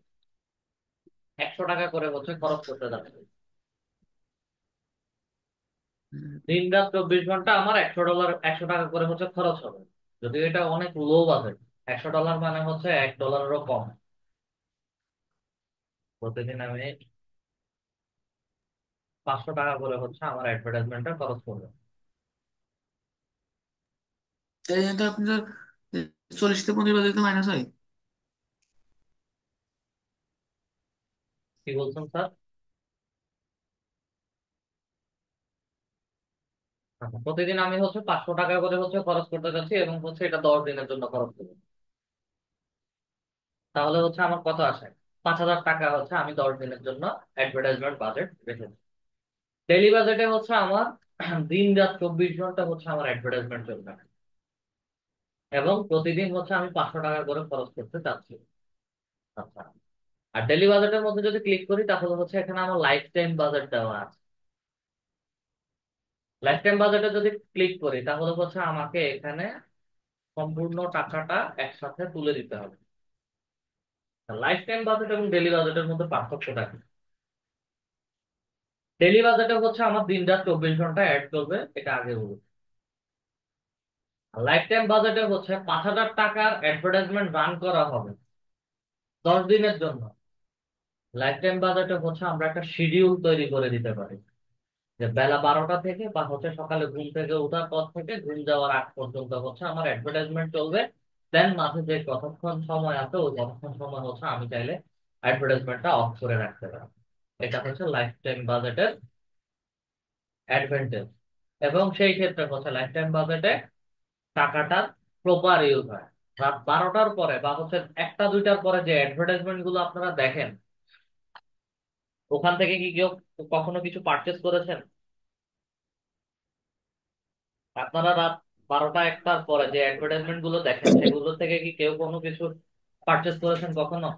100 টাকা করে হচ্ছে খরচ করতে যাচ্ছি। দিন রাত 24 ঘন্টা আমার $100, 100 টাকা করে হচ্ছে খরচ হবে। যদিও এটা অনেক লো বাজেট, $100 মানে হচ্ছে $1 কম। প্রতিদিন আমি 500 টাকা করে হচ্ছে আমার অ্যাডভার্টাইজমেন্টটা খরচ করবে। তাই জন্য আপনার 40 থেকে 50 বাজে মাইনাস হয়। কি বলছেন স্যার? আচ্ছা, প্রতিদিন আমি হচ্ছে 500 টাকা করে হচ্ছে খরচ করতে যাচ্ছি, এবং হচ্ছে এটা 10 দিনের জন্য খরচ করবো। তাহলে হচ্ছে আমার কত আসে? 5000 টাকা হচ্ছে আমি 10 দিনের জন্য অ্যাডভার্টাইজমেন্ট বাজেট রেখেছি। ডেইলি বাজেটে হচ্ছে আমার দিন রাত 24 ঘন্টা হচ্ছে আমার অ্যাডভার্টাইজমেন্ট চলবে, এবং প্রতিদিন হচ্ছে আমি 500 টাকা করে খরচ করতে চাচ্ছি। আচ্ছা, আর ডেইলি বাজেটের মধ্যে যদি ক্লিক করি তাহলে হচ্ছে এখানে আমার লাইফ টাইম বাজেট দেওয়া আছে। লাইফ টাইম বাজেটে যদি ক্লিক করি তাহলে হচ্ছে আমাকে এখানে সম্পূর্ণ টাকাটা একসাথে তুলে দিতে হবে। লাইফ টাইম বাজেট এবং ডেইলি বাজেটের মধ্যে পার্থক্যটা কি? ডেইলি বাজেটে হচ্ছে আমার দিন রাত 24 ঘন্টা অ্যাড করবে, এটা আগে বলবো। লাইফ টাইম বাজেটে হচ্ছে 5000 টাকার অ্যাডভার্টাইজমেন্ট রান করা হবে 10 দিনের জন্য। লাইফ টাইম বাজেটে হচ্ছে আমরা একটা শিডিউল তৈরি করে দিতে পারি, যে বেলা 12টা থেকে বা হচ্ছে সকালে ঘুম থেকে ওঠার পর থেকে ঘুম যাওয়ার আগ পর্যন্ত হচ্ছে আমার অ্যাডভার্টাইজমেন্ট চলবে। দেন মাঝে যে কতক্ষণ সময় আছে ওই কতক্ষণ সময় হচ্ছে আমি চাইলে অ্যাডভার্টাইজমেন্টটা অফ করে রাখতে পারি। এটা হচ্ছে লাইফ টাইম বাজেটের অ্যাডভান্টেজ। এবং সেই ক্ষেত্রে হচ্ছে লাইফ টাইম বাজেটে টাকাটার প্রপার ইউজ হয়। রাত 12টার পরে বা হচ্ছে 1টা 2টার পরে যে অ্যাডভার্টাইজমেন্ট গুলো আপনারা দেখেন, ওখান থেকে কি কেউ কখনো কিছু পারচেস করেছেন? আপনারা রাত 12টা 1টার পরে যে অ্যাডভার্টাইজমেন্ট গুলো দেখেন সেগুলো থেকে কি কেউ কোনো কিছু পারচেস করেছেন কখনো?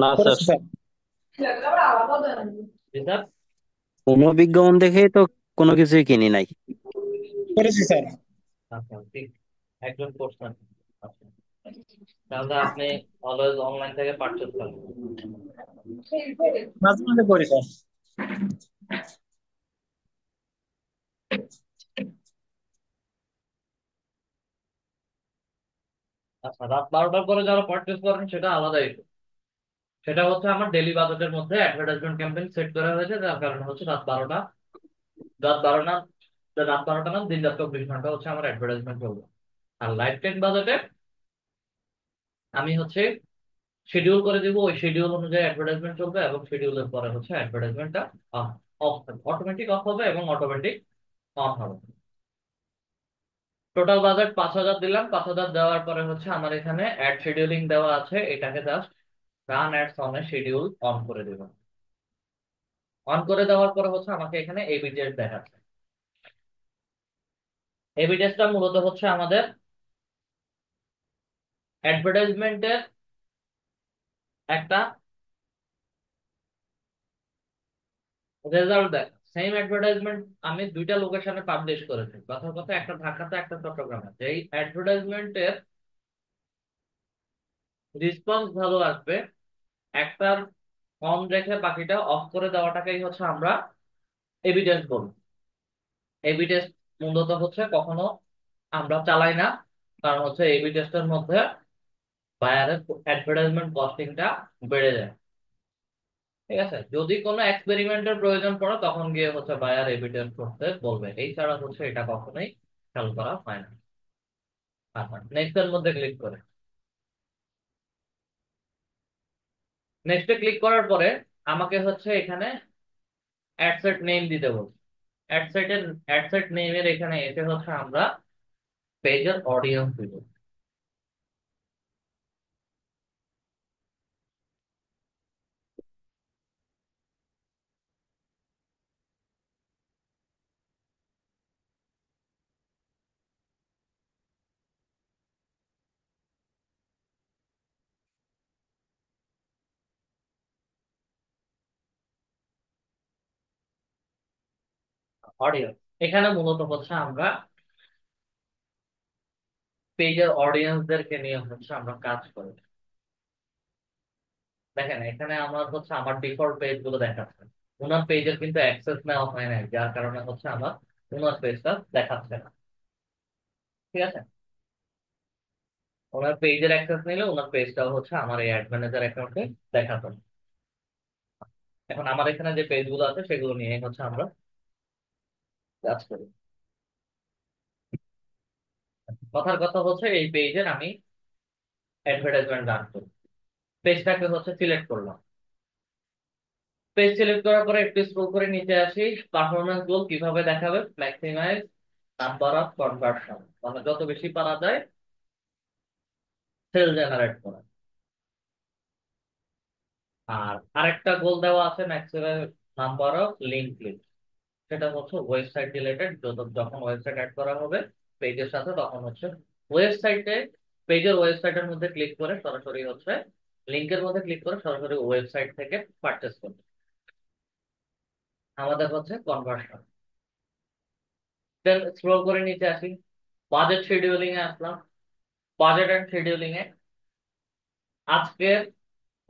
না স্যার, করেছি স্যার। জি স্যার। কোনো বিজ্ঞাপন দেখে তো কোনো কিছুই কিনি নাই। করেছি স্যার। আচ্ছা, ঠিক, একজন করছেন। আচ্ছা, তাহলে আপনি অলওয়েজ অনলাইন থেকে পারচেস করেন। মাঝে মাঝে করি স্যার। আচ্ছা, রাত 12টার পরে যারা পারচেস করেন সেটা আলাদা issue। সেটা হচ্ছে আমার ডেলি বাজেটের মধ্যে অ্যাডভার্টাইজমেন্ট ক্যাম্পেইন সেট করা হয়েছে, যার কারণে হচ্ছে রাত 12 না রাত 12টা না, দিন রাত 24 ঘন্টা হচ্ছে আমার অ্যাডভার্টাইজমেন্ট চলবে। আর লাইফ টাইম বাজেটে আমি হচ্ছে শিডিউল করে দিব, ওই শিডিউল অনুযায়ী অ্যাডভার্টাইজমেন্ট চলবে, এবং শিডিউলের পরে হচ্ছে অ্যাডভার্টাইজমেন্টটা অফ অটোমেটিক অফ হবে এবং অটোমেটিক অন হবে। টোটাল বাজেট 5000 দিলাম। 5000 দেওয়ার পরে হচ্ছে আমার এখানে অ্যাড শিডিউলিং দেওয়া আছে, এটাকে just run ads on schedule on করে দেব। অন করে দেওয়ার পরে হচ্ছে আমাকে এখানে এবি টেস্ট দেখাচ্ছে। এবি টেস্টটা মূলত হচ্ছে আমাদের অ্যাডভার্টাইজমেন্টের একটা রেজাল্ট দেয়, সেম অ্যাডভার্টাইজমেন্ট আমি দুইটা লোকেশনে পাবলিশ করেছি, কথার কথা একটা ঢাকাতে একটা চট্টগ্রামে। যেই অ্যাডভার্টাইজমেন্টের রেসপন্স ভালো আসবে, একটা অন রেখে বাকিটা অফ করে দেওয়াটাকেই হচ্ছে আমরা এভিডেন্স বলি। এভিডেন্স মূলত হচ্ছে কখনো আমরা চালাই না, কারণ হচ্ছে এভিডেন্সের মধ্যে বায়ারের অ্যাডভার্টাইজমেন্ট কস্টিংটা বেড়ে যায়। ঠিক আছে, যদি কোনো এক্সপেরিমেন্টের প্রয়োজন পড়ে তখন গিয়ে হচ্ছে বায়ার এভিডেন্স করতে বলবে, এই ছাড়া হচ্ছে এটা কখনোই খেয়াল করা হয় না। আচ্ছা, নেক্সট এর মধ্যে ক্লিক করে নেক্সটে ক্লিক করার পরে আমাকে হচ্ছে এখানে অ্যাডসেট নেম দিতে বলছে। অ্যাডসেট নেমের এখানে এসে হচ্ছে আমরা পেজের অডিয়েন্স দিব। অডিয়েন্স এখানে মূলত হচ্ছে আমরা পেজের অডিয়েন্সদেরকে নিয়ে হচ্ছে আমরা কাজ করি। দেখেন এখানে আমার হচ্ছে আমার ডিফল্ট পেজ গুলো দেখাচ্ছে, ওনার পেজের কিন্তু অ্যাক্সেস নেওয়া হয় নাই, যার কারণে হচ্ছে আমার ওনার পেজটা দেখাচ্ছে না। ঠিক আছে, ওনার পেজের অ্যাক্সেস নিলে ওনার পেজটাও হচ্ছে আমার এই অ্যাড ম্যানেজার অ্যাকাউন্টে দেখাতো। এখন আমার এখানে যে পেজ গুলো আছে সেগুলো নিয়ে হচ্ছে আমরা কাজ করি। কথার কথা হচ্ছে এই পেজের আমি অ্যাডভার্টাইজমেন্ট রান করি। পেজটাকে হচ্ছে সিলেক্ট করলাম। পেজ সিলেক্ট করার পরে একটু স্ক্রল করে নিচে আসি। পারফরমেন্স গোল কিভাবে দেখাবে, ম্যাক্সিমাইজ নাম্বার অফ কনভার্সন, মানে যত বেশি পারা যায় সেল জেনারেট করা। আর আরেকটা গোল দেওয়া আছে maximum number of link click, সেটা হচ্ছে ওয়েবসাইট রিলেটেড। যখন ওয়েবসাইট অ্যাড করা হবে পেজের সাথে তখন হচ্ছে ওয়েবসাইটে পেজের ওয়েবসাইটের মধ্যে ক্লিক করে সরাসরি হচ্ছে লিঙ্কের মধ্যে ক্লিক করে সরাসরি ওয়েবসাইট থেকে পারচেস করবে। আমাদের হচ্ছে কনভার্সন। দেন স্ক্রল করে নিচে আসি, বাজেট শিডিউলিং এ আসলাম। বাজেট এন্ড শিডিউলিং এ আজকে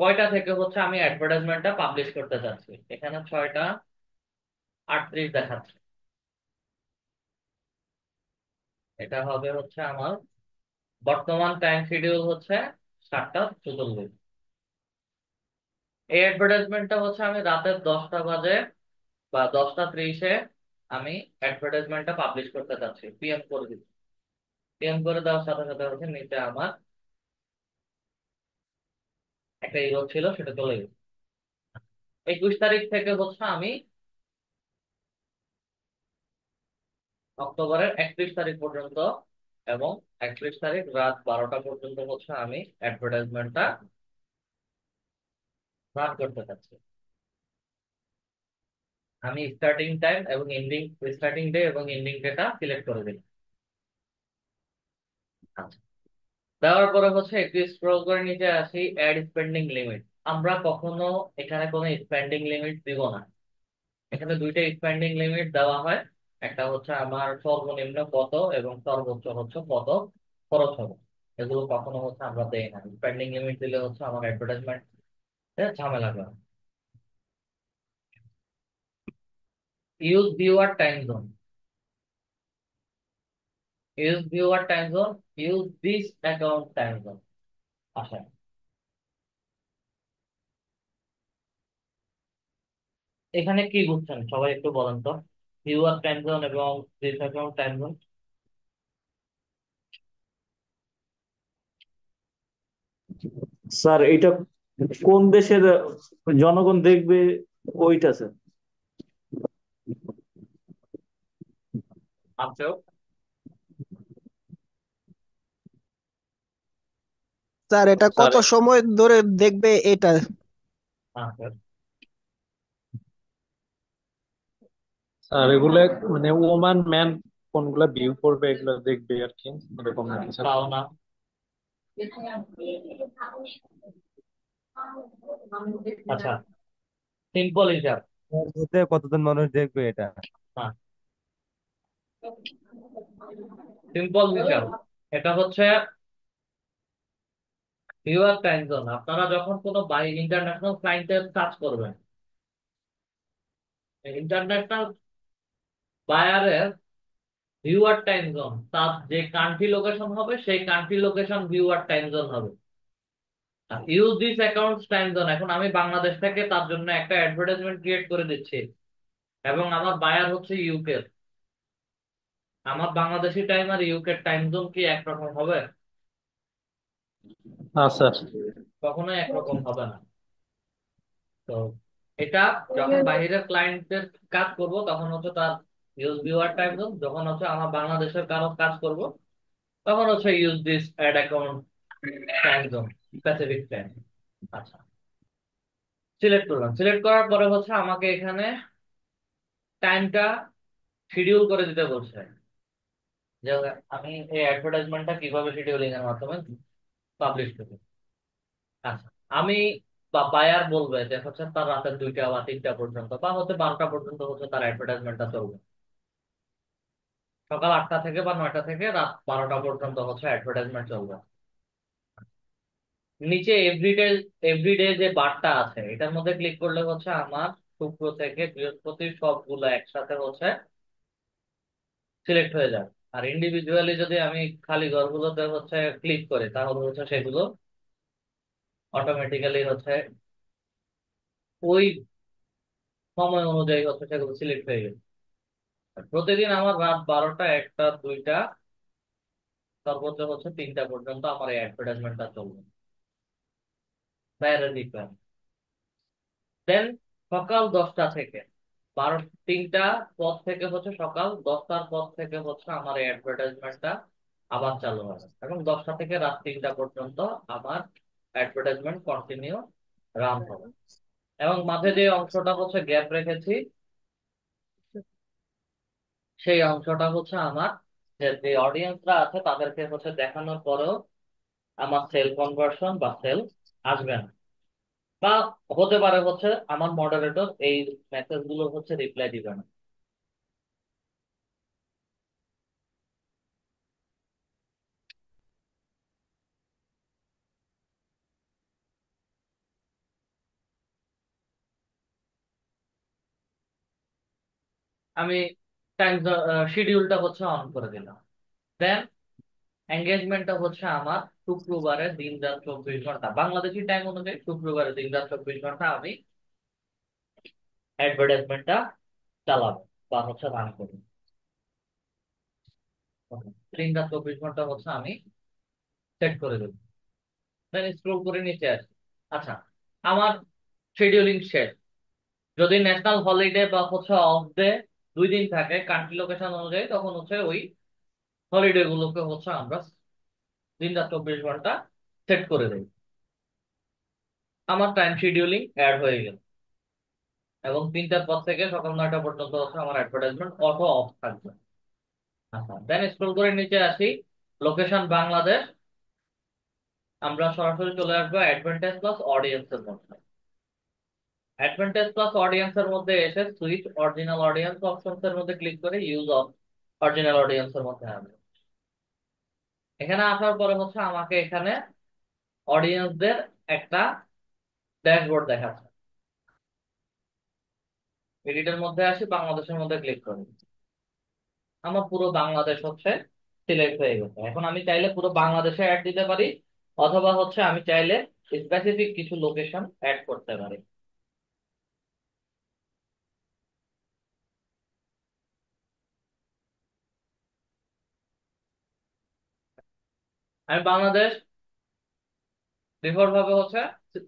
কয়টা থেকে হচ্ছে আমি অ্যাডভার্টাইজমেন্টটা পাবলিশ করতে চাচ্ছি, এখানে 6:38 দেখাচ্ছে। এটা হবে হচ্ছে আমার বর্তমান টাইম শিডিউল হচ্ছে 7:44। এই অ্যাডভার্টাইজমেন্টটা হচ্ছে আমি রাতের 10টা বাজে বা 10:30-এ আমি অ্যাডভার্টাইজমেন্টটা পাবলিশ করতে চাচ্ছি, পিএম করে দিচ্ছি। পিএম করে দেওয়ার সাথে সাথে হচ্ছে নিচে আমার একটা ইরো ছিল, সেটা চলে গেছে। 21 তারিখ থেকে হচ্ছে আমি অক্টোবরের 31 তারিখ পর্যন্ত এবং 31 তারিখ রাত 12টা পর্যন্ত হচ্ছে আমি অ্যাডভার্টাইজমেন্টটা রান করতে চাচ্ছি। আমি স্টার্টিং টাইম এবং এন্ডিং, স্টার্টিং ডে এবং এন্ডিং ডেটা সিলেক্ট করে দিই। আচ্ছা, দেওয়ার পরে হচ্ছে একটু স্ক্রল করে নিচে আসি, অ্যাড স্পেন্ডিং লিমিট। আমরা কখনো এখানে কোনো স্পেন্ডিং লিমিট দিব না। এখানে দুইটা স্পেন্ডিং লিমিট দেওয়া হয়, একটা হচ্ছে আমার সর্বনিম্ন কত এবং সর্বোচ্চ হচ্ছে কত খরচ হবে। এগুলো কখনো হচ্ছে আমরা দেই না। স্পেন্ডিং লিমিট দিলে হচ্ছে আমার অ্যাডভার্টাইজমেন্ট ঝামেলা করে। Use viewer time zone, use viewer time zone, use this account time zone. আচ্ছা, এখানে কি বুঝছেন সবাই একটু বলেন তো, ভিউয়ার টাইম জোন এবং this account time zone. Sir এটা কোন দেশের জনগণ দেখবে ওইটা স্যার? আপনিও স্যার এটা স্যার কত সময় ধরে দেখবে এটা? আচ্ছা, আর এগুলা মানে ওমান ম্যান কোনগুলা ভিউ করবে এগুলো দেখবে আর কি, এরকম নাকি স্যার? তাও না। আচ্ছা, সিম্পল হিসাব, এর মধ্যে কতজন মানুষ দেখবে এটা? হ্যাঁ, সিম্পল হিসাব। এটা হচ্ছে ভিউয়ার টাইম জোন। আপনারা যখন কোনো ইন্টারন্যাশনাল ক্লায়েন্টের কাজ করবেন, ইন্টারন্যাশনাল বায়ারের ভিউয়ার টাইম জোন, তার যে কান্ট্রি লোকেশন হবে সেই country location viewer time zone হবে। Use this accounts time zone, এখন আমি বাংলাদেশ থেকে তার জন্য একটা অ্যাডভার্টাইজমেন্ট ক্রিয়েট করে দিচ্ছি এবং আমার বায়ার হচ্ছে ইউকে। আমার বাংলাদেশি টাইম আর ইউকে টাইম জোন কি একরকম হবে? না স্যার। কখনোই একরকম হবে না। তো এটা যখন বাইরের ক্লায়েন্টের কাজ করব তখন হচ্ছে তার ইউজ ভিউয়ার টাইম জোন, যখন হচ্ছে আমার বাংলাদেশের কারো কাজ করব তখন হচ্ছে use this ad account time zone, specific time. আচ্ছা, সিলেক্ট করলাম। সিলেক্ট করার পরে হচ্ছে আমাকে এখানে টাইমটা শিডিউল করে দিতে বলছে যে আমি এই অ্যাডভার্টাইজমেন্টটা কিভাবে শিডিউলিং এর মাধ্যমে পাবলিশ করব। আচ্ছা, আমি বা বায়ার বলবে যে হচ্ছে তার রাতের 2টা বা 3টা পর্যন্ত বা হচ্ছে 12টা পর্যন্ত হচ্ছে তার অ্যাডভার্টাইজমেন্টটা চলবে। সকাল 8টা থেকে বা 9টা থেকে রাত 12টা পর্যন্ত হচ্ছে অ্যাডভার্টাইজমেন্ট চলবে। নিচে এভরিডে যে বারটা আছে এটার মধ্যে ক্লিক করলে হচ্ছে আমার শুক্র থেকে বৃহস্পতি সবগুলো একসাথে হচ্ছে সিলেক্ট হয়ে যাবে। আর ইন্ডিভিজুয়ালি যদি আমি খালি ঘরগুলোতে হচ্ছে ক্লিক করি তাহলে হচ্ছে সেগুলো অটোমেটিক্যালি হচ্ছে ওই সময় অনুযায়ী হচ্ছে সেগুলো সিলেক্ট হয়ে গেছে। প্রতিদিন আমার রাত 12টা, 1টা, 2টা, সর্বোচ্চ হচ্ছে 3টা পর্যন্ত আমার এই অ্যাডভার্টাইজমেন্টটা চলবে। বাইরে দিতে দেন সকাল 10টা থেকে 3টা পর থেকে হচ্ছে সকাল 10টার পর থেকে হচ্ছে আমার এই অ্যাডভার্টাইজমেন্টটা আবার চালু হবে এবং 10টা থেকে রাত 3টা পর্যন্ত আমার অ্যাডভার্টাইজমেন্ট কন্টিনিউ রান হবে। এবং মাঝে যে অংশটা হচ্ছে গ্যাপ রেখেছি সেই অংশটা হচ্ছে আমার যে অডিয়েন্সরা আছে তাদেরকে হচ্ছে দেখানোর পরেও আমার সেল কনভার্সন বা সেল আসবে না, বা হতে পারে হচ্ছে আমার মডারেটর এই মেসেজ গুলো হচ্ছে রিপ্লাই দিবে না। আমি টাইম শিডিউলটা হচ্ছে অন করে দিলাম। দেন এঙ্গেজমেন্টটা হচ্ছে আমার শুক্রবারে দিন রাত 24 ঘন্টা, বাংলাদেশি টাইম অনুযায়ী শুক্রবারে দিন রাত 24 ঘন্টা আমি অ্যাডভার্টাইজমেন্টটা চালাবো বা হচ্ছে রান করবো। দিন রাত 24 ঘন্টা হচ্ছে আমি সেট করে দেবো। দেন স্ক্রোল করে নিচে আসি। আচ্ছা, আমার শিডিউলিং শেষ। যদি ন্যাশনাল হলিডে বা হচ্ছে অফ ডে 2 দিন থাকে কান্ট্রি লোকেশন অনুযায়ী তখন হচ্ছে ওই হলিডে গুলোকে হচ্ছে আমরা দিন রাত 24 ঘন্টা সেট করে দেই। আমার টাইম শিডিউলিং অ্যাড হয়ে গেল এবং 3টার পর থেকে সকাল 9টা পর্যন্ত হচ্ছে আমার অ্যাডভার্টাইজমেন্ট অটো অফ থাকবে। আচ্ছা, দেন স্ক্রল করে নিচে আসি, লোকেশন বাংলাদেশ। আমরা সরাসরি চলে আসবো অ্যাডভান্টেজ প্লাস অডিয়েন্স এর মধ্যে। অ্যাডভান্টেজ প্লাস অডিয়েন্স এর মধ্যে এসে সুইচ অরিজিনাল অডিয়েন্স অপশনস এর মধ্যে ক্লিক করে ইউজ অফ অরিজিনাল অডিয়েন্স এর মধ্যে আসবে। এখানে আসার পরে হচ্ছে আমাকে এখানে অডিয়েন্সদের একটা ড্যাশবোর্ড দেখাচ্ছে। এডিটের মধ্যে আসি, বাংলাদেশের মধ্যে ক্লিক করি। আমার পুরো বাংলাদেশ হচ্ছে সিলেক্ট হয়ে গেছে। এখন আমি চাইলে পুরো বাংলাদেশে অ্যাড দিতে পারি অথবা হচ্ছে আমি চাইলে স্পেসিফিক কিছু লোকেশন অ্যাড করতে পারি। আমি বাংলাদেশ ডিফল্ট ভাবে হচ্ছে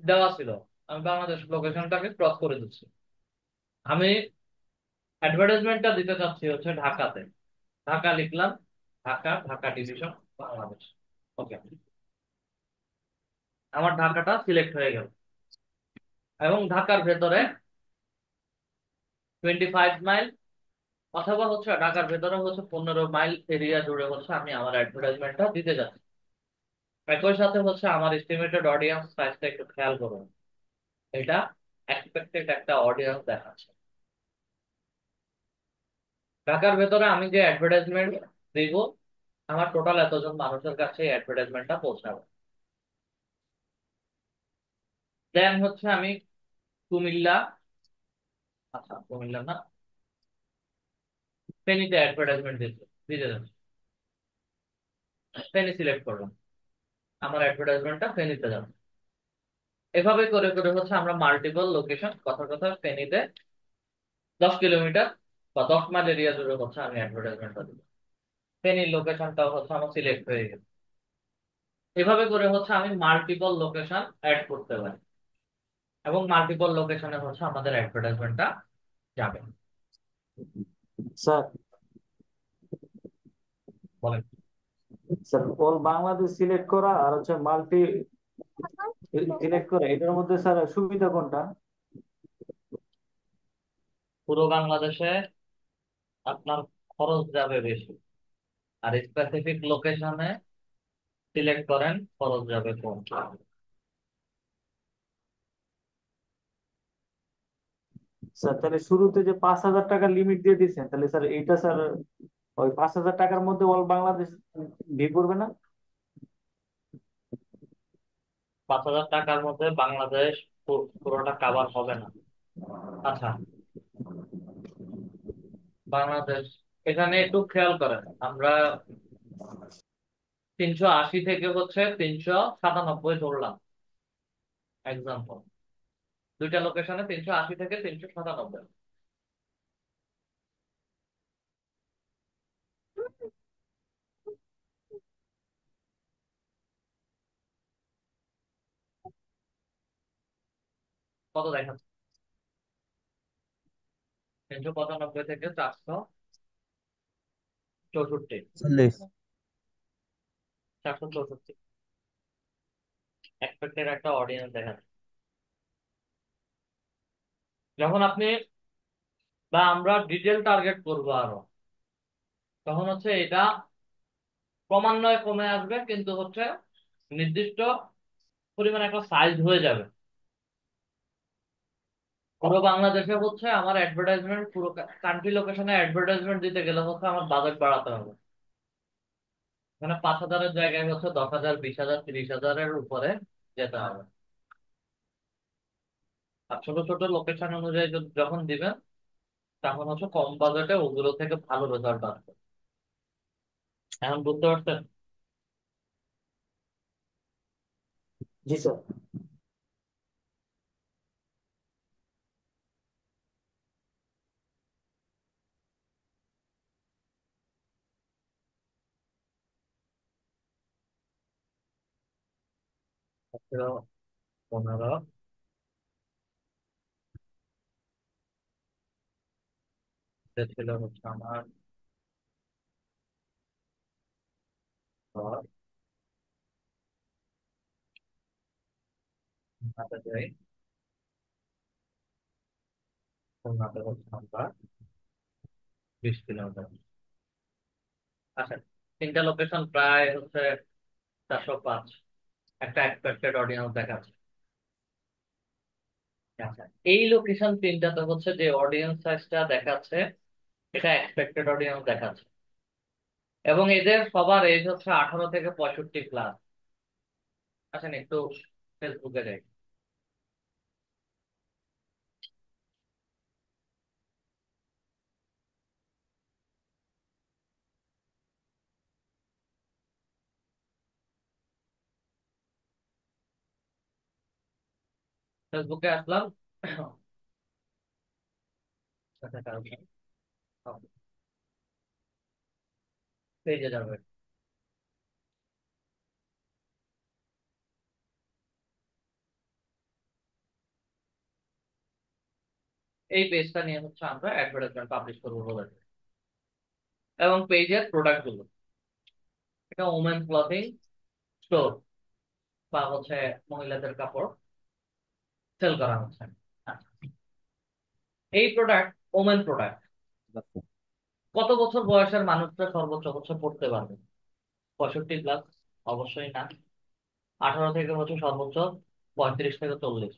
দেওয়া ছিল, আমি বাংলাদেশ লোকেশনটাকে ক্রস করে দিচ্ছি। আমি অ্যাডভার্টাইজমেন্টটা দিতে চাচ্ছি হচ্ছে ঢাকাতে। ঢাকা লিখলাম, ঢাকা, ঢাকা ডিভিশন, বাংলাদেশ। ওকে, আমার ঢাকাটা সিলেক্ট হয়ে গেল এবং ঢাকার ভেতরে 25 মাইল অথবা হচ্ছে ঢাকার ভেতরে হচ্ছে 15 মাইল এরিয়া জুড়ে হচ্ছে আমি আমার অ্যাডভার্টাইজমেন্টটা দিতে যাচ্ছি। একই সাথে হচ্ছে আমার এস্টিমেটেড অডিয়েন্স সাইজটা একটু খেয়াল করুন। এটা এক্সপেক্টেড একটা অডিয়েন্স দেখাচ্ছে। ঢাকার ভেতরে আমি যে অ্যাডভার্টাইজমেন্ট দিব, আমার টোটাল এতজন মানুষের কাছে এই অ্যাডভার্টাইজমেন্টটা পৌঁছাবে। দেন হচ্ছে আমি কুমিল্লা, আচ্ছা কুমিল্লা না, ফেনীতে অ্যাডভার্টাইজমেন্ট দিতে যাচ্ছি। ফেনী সিলেক্ট করলাম, আমার অ্যাডভার্টাইজমেন্টটা ফেনীতে যাবে। এভাবে করে করে হচ্ছে আমরা মাল্টিপল লোকেশন, কথা কথা ফেনীতে 10 কিলোমিটার বা 10 মাইল এরিয়া জুড়ে হচ্ছে আমি অ্যাডভার্টাইজমেন্টটা দিব। ফেনীর লোকেশনটাও হচ্ছে আমার সিলেক্ট হয়ে গেছে। এভাবে করে হচ্ছে আমি মাল্টিপল লোকেশন অ্যাড করতে পারি, এবং মাল্টিপল লোকেশনে হচ্ছে আমাদের অ্যাডভার্টাইজমেন্টটা যাবে। স্যার বলেন। স্যার অল বাংলাদেশ সিলেক্ট করা আর হচ্ছে মাল্টি সিলেক্ট করা, এটার মধ্যে স্যার সুবিধা কোনটা? পুরো বাংলাদেশে আপনার খরচ যাবে বেশি, আর স্পেসিফিক লোকেশনে সিলেক্ট করেন খরচ যাবে কম। স্যার তাহলে শুরুতে যে 5,000 টাকা লিমিট দিয়ে দিচ্ছেন, তাহলে স্যার এইটা স্যার ওই 5,000 টাকার মধ্যে অল বাংলাদেশ ভিউ করবে না? 5,000 টাকার মধ্যে বাংলাদেশ পুরোটা কাভার হবে না। আচ্ছা, বাংলাদেশ এখানে একটু খেয়াল করেন, আমরা 380 থেকে হচ্ছে 397 ধরলাম এক্সাম্পল, দুইটা লোকেশনে 380 থেকে 397। কত দেখাচ্ছে? 395 থেকে 464। 40। 464 এক্সপেক্টেড একটা অডিয়েন্স দেখাচ্ছে। যখন আপনি বা আমরা ডিটেল টার্গেট করবো আরো, তখন হচ্ছে এটা ক্রমান্বয়ে কমে আসবে, কিন্তু হচ্ছে নির্দিষ্ট পরিমাণে একটা সাইজ হয়ে যাবে। পুরো বাংলাদেশে হচ্ছে আমার অ্যাডভার্টাইজমেন্ট, পুরো কান্ট্রি লোকেশনে অ্যাডভার্টাইজমেন্ট দিতে গেলে হচ্ছে আমার বাজেট বাড়াতে হবে। মানে 5,000-এর জায়গায় হচ্ছে 10,000, 20,000, 30,000-এর উপরে যেতে হবে। আর ছোট ছোট লোকেশন অনুযায়ী যখন দিবেন, তখন হচ্ছে কম বাজেটে ওগুলো থেকে ভালো রেজাল্ট আসবে। এখন বুঝতে পারছেন? জি স্যার। ছিল 15, এটা ছিল হচ্ছে আমার 10, হাতে যাই, খুলনাতে হচ্ছে আমরা 20 কিলোমিটার। আচ্ছা, তিনটা লোকেশন প্রায় হচ্ছে 405, একটা এক্সপেক্টেড অডিয়েন্স দেখাচ্ছে। আচ্ছা, এই লোকেশন তিনটাতে হচ্ছে যে অডিয়েন্স সাইজটা দেখাচ্ছে, এটা এক্সপেক্টেড অডিয়েন্স দেখাচ্ছে, এবং এদের সবার এজ হচ্ছে 18 থেকে 65+। আচ্ছা, একটু ফেসবুকে যাই। ফেসবুকে আসলাম, পেজে যাবে। এই পেজটা নিয়ে হচ্ছে আমরা অ্যাডভার্টাইজমেন্ট পাবলিশ করবো বলে, এবং পেজের প্রোডাক্ট গুলো, এটা ওমেন ক্লথিং স্টোর বা হচ্ছে মহিলাদের কাপড় সেল করা হচ্ছে। আচ্ছা, এই প্রোডাক্ট ওমেন প্রোডাক্ট, কত বছর বয়সের মানুষরা সর্বোচ্চ হচ্ছে পড়তে পারবে? 65+? অবশ্যই না। 18 থেকে হচ্ছে সর্বোচ্চ 35 থেকে 40।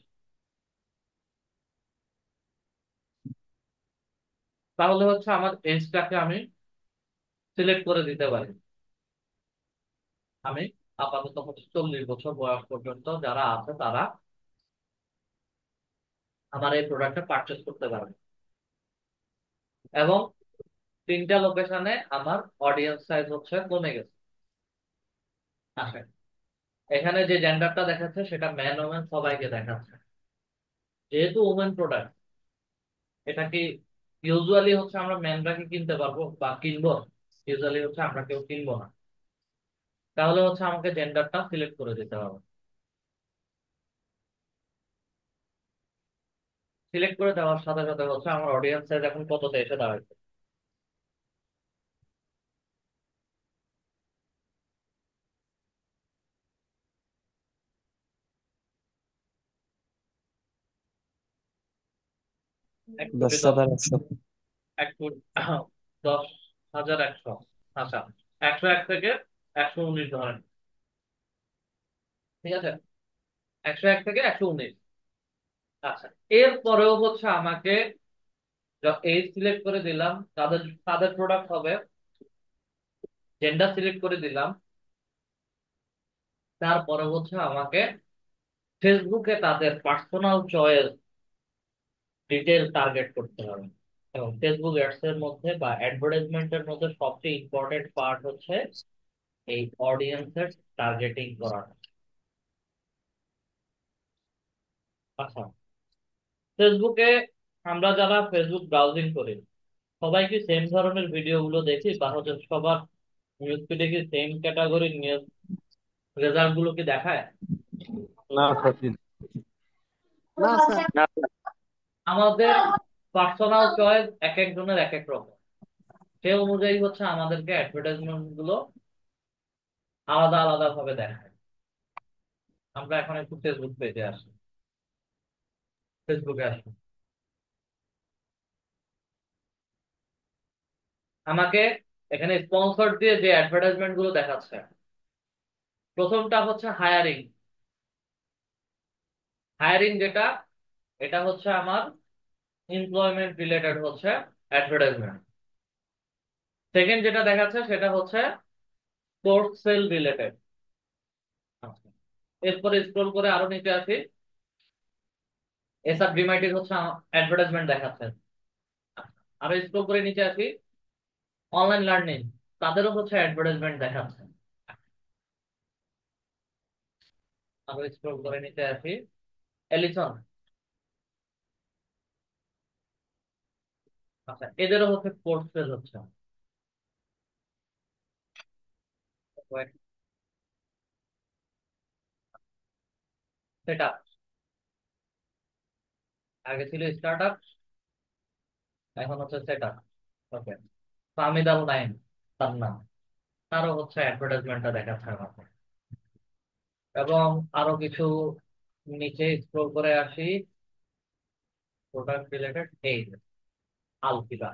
তাহলে হচ্ছে আমার এজটাকে আমি সিলেক্ট করে দিতে পারি। আমি আপাতত হচ্ছে 40 বছর বয়স পর্যন্ত যারা আছে তারা আমার এই প্রোডাক্টটা পারচেস করতে পারবে। এবং 3টা লোকেশনে আমার অডিয়েন্স সাইজ হচ্ছে কমে গেছে। আচ্ছা, এখানে যে জেন্ডারটা দেখাচ্ছে সেটা ম্যান ওমেন সবাইকে দেখাচ্ছে। যেহেতু ওমেন প্রোডাক্ট, এটা কি ইউজুয়ালি হচ্ছে আমরা ম্যানরা কি কিনতে পারবো বা কিনবো? ইউজুয়ালি হচ্ছে আমরা কেউ কিনবো না। তাহলে হচ্ছে আমাকে জেন্ডারটা সিলেক্ট করে দিতে হবে। সিলেক্ট করে দেওয়ার সাথে সাথে হচ্ছে আমার অডিয়েন্স সাইজ এখন কততে এসে দাঁড়াচ্ছে। এক কোটি দশ 10,100। 10,100। আচ্ছা, 101 থেকে 119 ধরেন। ঠিক আছে, 101 থেকে 119। আচ্ছা, এরপরেও হচ্ছে আমাকে এজ সিলেক্ট করে দিলাম, তাদের তাদের প্রোডাক্ট হবে। জেন্ডার সিলেক্ট করে দিলাম। তারপরে হচ্ছে আমাকে ফেসবুকে তাদের পার্সোনাল চয়েস ডিটেল টার্গেট করতে হবে। এবং ফেসবুক অ্যাডস এর মধ্যে বা অ্যাডভার্টাইজমেন্টের মধ্যে সবচেয়ে ইম্পর্টেন্ট পার্ট হচ্ছে এই অডিয়েন্সের টার্গেটিং করাটা। আচ্ছা, ফেসবুকে আমরা যারা ফেসবুক ব্রাউজিং করি সবাই কি সেম ধরনের ভিডিও গুলো দেখি, বা হচ্ছে সবার নিউজ ফিডে কি সেম ক্যাটাগরির নিউজ রেজাল্ট গুলো কি দেখায়? না স্যার। না স্যার। আমাদের পার্সোনাল চয়েস এক একজনের এক এক রকম। সে অনুযায়ী হচ্ছে আমাদেরকে অ্যাডভার্টাইজমেন্ট গুলো আলাদা আলাদা ভাবে দেখায়। আমরা এখন একটু ফেসবুক পেজে আসি, ফেসবুকে আসি। আমাকে এখানে স্পন্সর দিয়ে যে অ্যাডভার্টাইজমেন্ট গুলো দেখাচ্ছে, প্রথমটা হচ্ছে হায়ারিং। হায়ারিং যেটা, এটা হচ্ছে আমার এমপ্লয়মেন্ট রিলেটেড হচ্ছে অ্যাডভার্টাইজমেন্ট। সেকেন্ড যেটা দেখাচ্ছে সেটা হচ্ছে স্পোর্টস সেল রিলেটেড। এরপরে স্ক্রল করে আরো নিচে আসি, এসআর ডিমাইটির হচ্ছে অ্যাডভার্টাইজমেন্ট দেখাচ্ছে। আরো স্ক্রল করে নিচে আসি, অনলাইন লার্নিং, তাদেরও হচ্ছে অ্যাডভার্টাইজমেন্ট দেখাচ্ছে। আরো স্ক্রল করে নিচে আসি, এলিসন, আচ্ছা এদেরও হচ্ছে স্পোর্টস সেল হচ্ছে। সেটা আগে ছিল স্টার্ট আপ, এখন হচ্ছে সেট আপ। ওকে, ফাহমিদ আল নাইম তার নাম, তারও হচ্ছে অ্যাডভার্টাইজমেন্টটা দেখাচ্ছে আমাকে। এবং আরো কিছু নিচে স্ক্রল করে আসি, প্রোডাক্ট রিলেটেড, এই যে আলফিরা।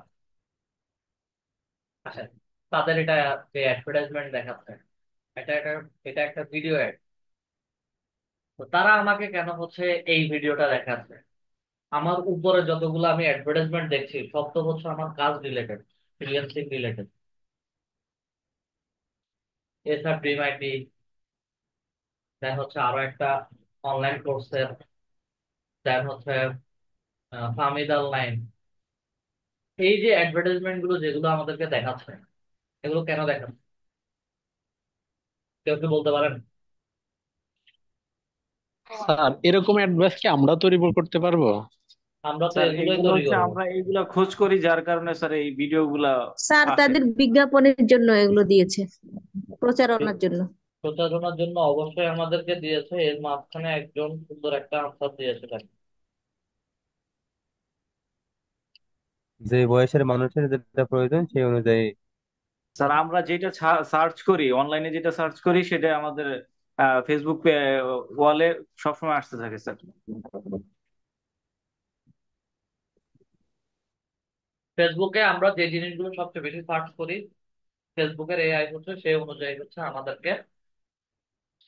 আচ্ছা, তাদের এটা যে অ্যাডভার্টাইজমেন্ট দেখাচ্ছে, এটা এটা এটা একটা ভিডিও অ্যাড। তো তারা আমাকে কেন হচ্ছে এই ভিডিওটা দেখাচ্ছে? আমার উপরে যতগুলো আমি অ্যাডভার্টাইজমেন্ট দেখছি সব তো হচ্ছে আমার কাজ related, freelancing related. SR Dream IT, then হচ্ছে আরো একটা অনলাইন কোর্সের, দেন হচ্ছে ফাহমিদ আল নাইম। এই যে অ্যাডভার্টাইজমেন্ট গুলো যেগুলো আমাদেরকে দেখাচ্ছে, এগুলো কেন দেখাচ্ছে কেউ কি বলতে পারেন? স্যার এরকম অ্যাডভাইস কি আমরা তৈরি করতে পারবো? আমরা তো স্যার এগুলোই এগুলো তৈরি হচ্ছে করবো। আমরা এইগুলা খোঁজ করি, যার কারণে স্যার এই ভিডিও গুলা স্যার আসে। তাদের বিজ্ঞাপনের জন্য এগুলো দিয়েছে, প্রচারণার জন্য। প্রচারণার জন্য অবশ্যই আমাদেরকে দিয়েছে, এর মাঝখানে একজন সুন্দর একটা আনসার দিয়েছে তাকে। যে বয়সের মানুষের যেটা প্রয়োজন সেই অনুযায়ী। স্যার আমরা যেটা সার্চ করি, অনলাইনে যেটা সার্চ করি সেটা আমাদের ফেসবুক ওয়ালে সবসময় আসতে থাকে স্যার। ফেসবুকে আমরা যে জিনিসগুলো সবচেয়ে বেশি সার্চ করি, ফেসবুকের এআই হচ্ছে সেই অনুযায়ী হচ্ছে আমাদেরকে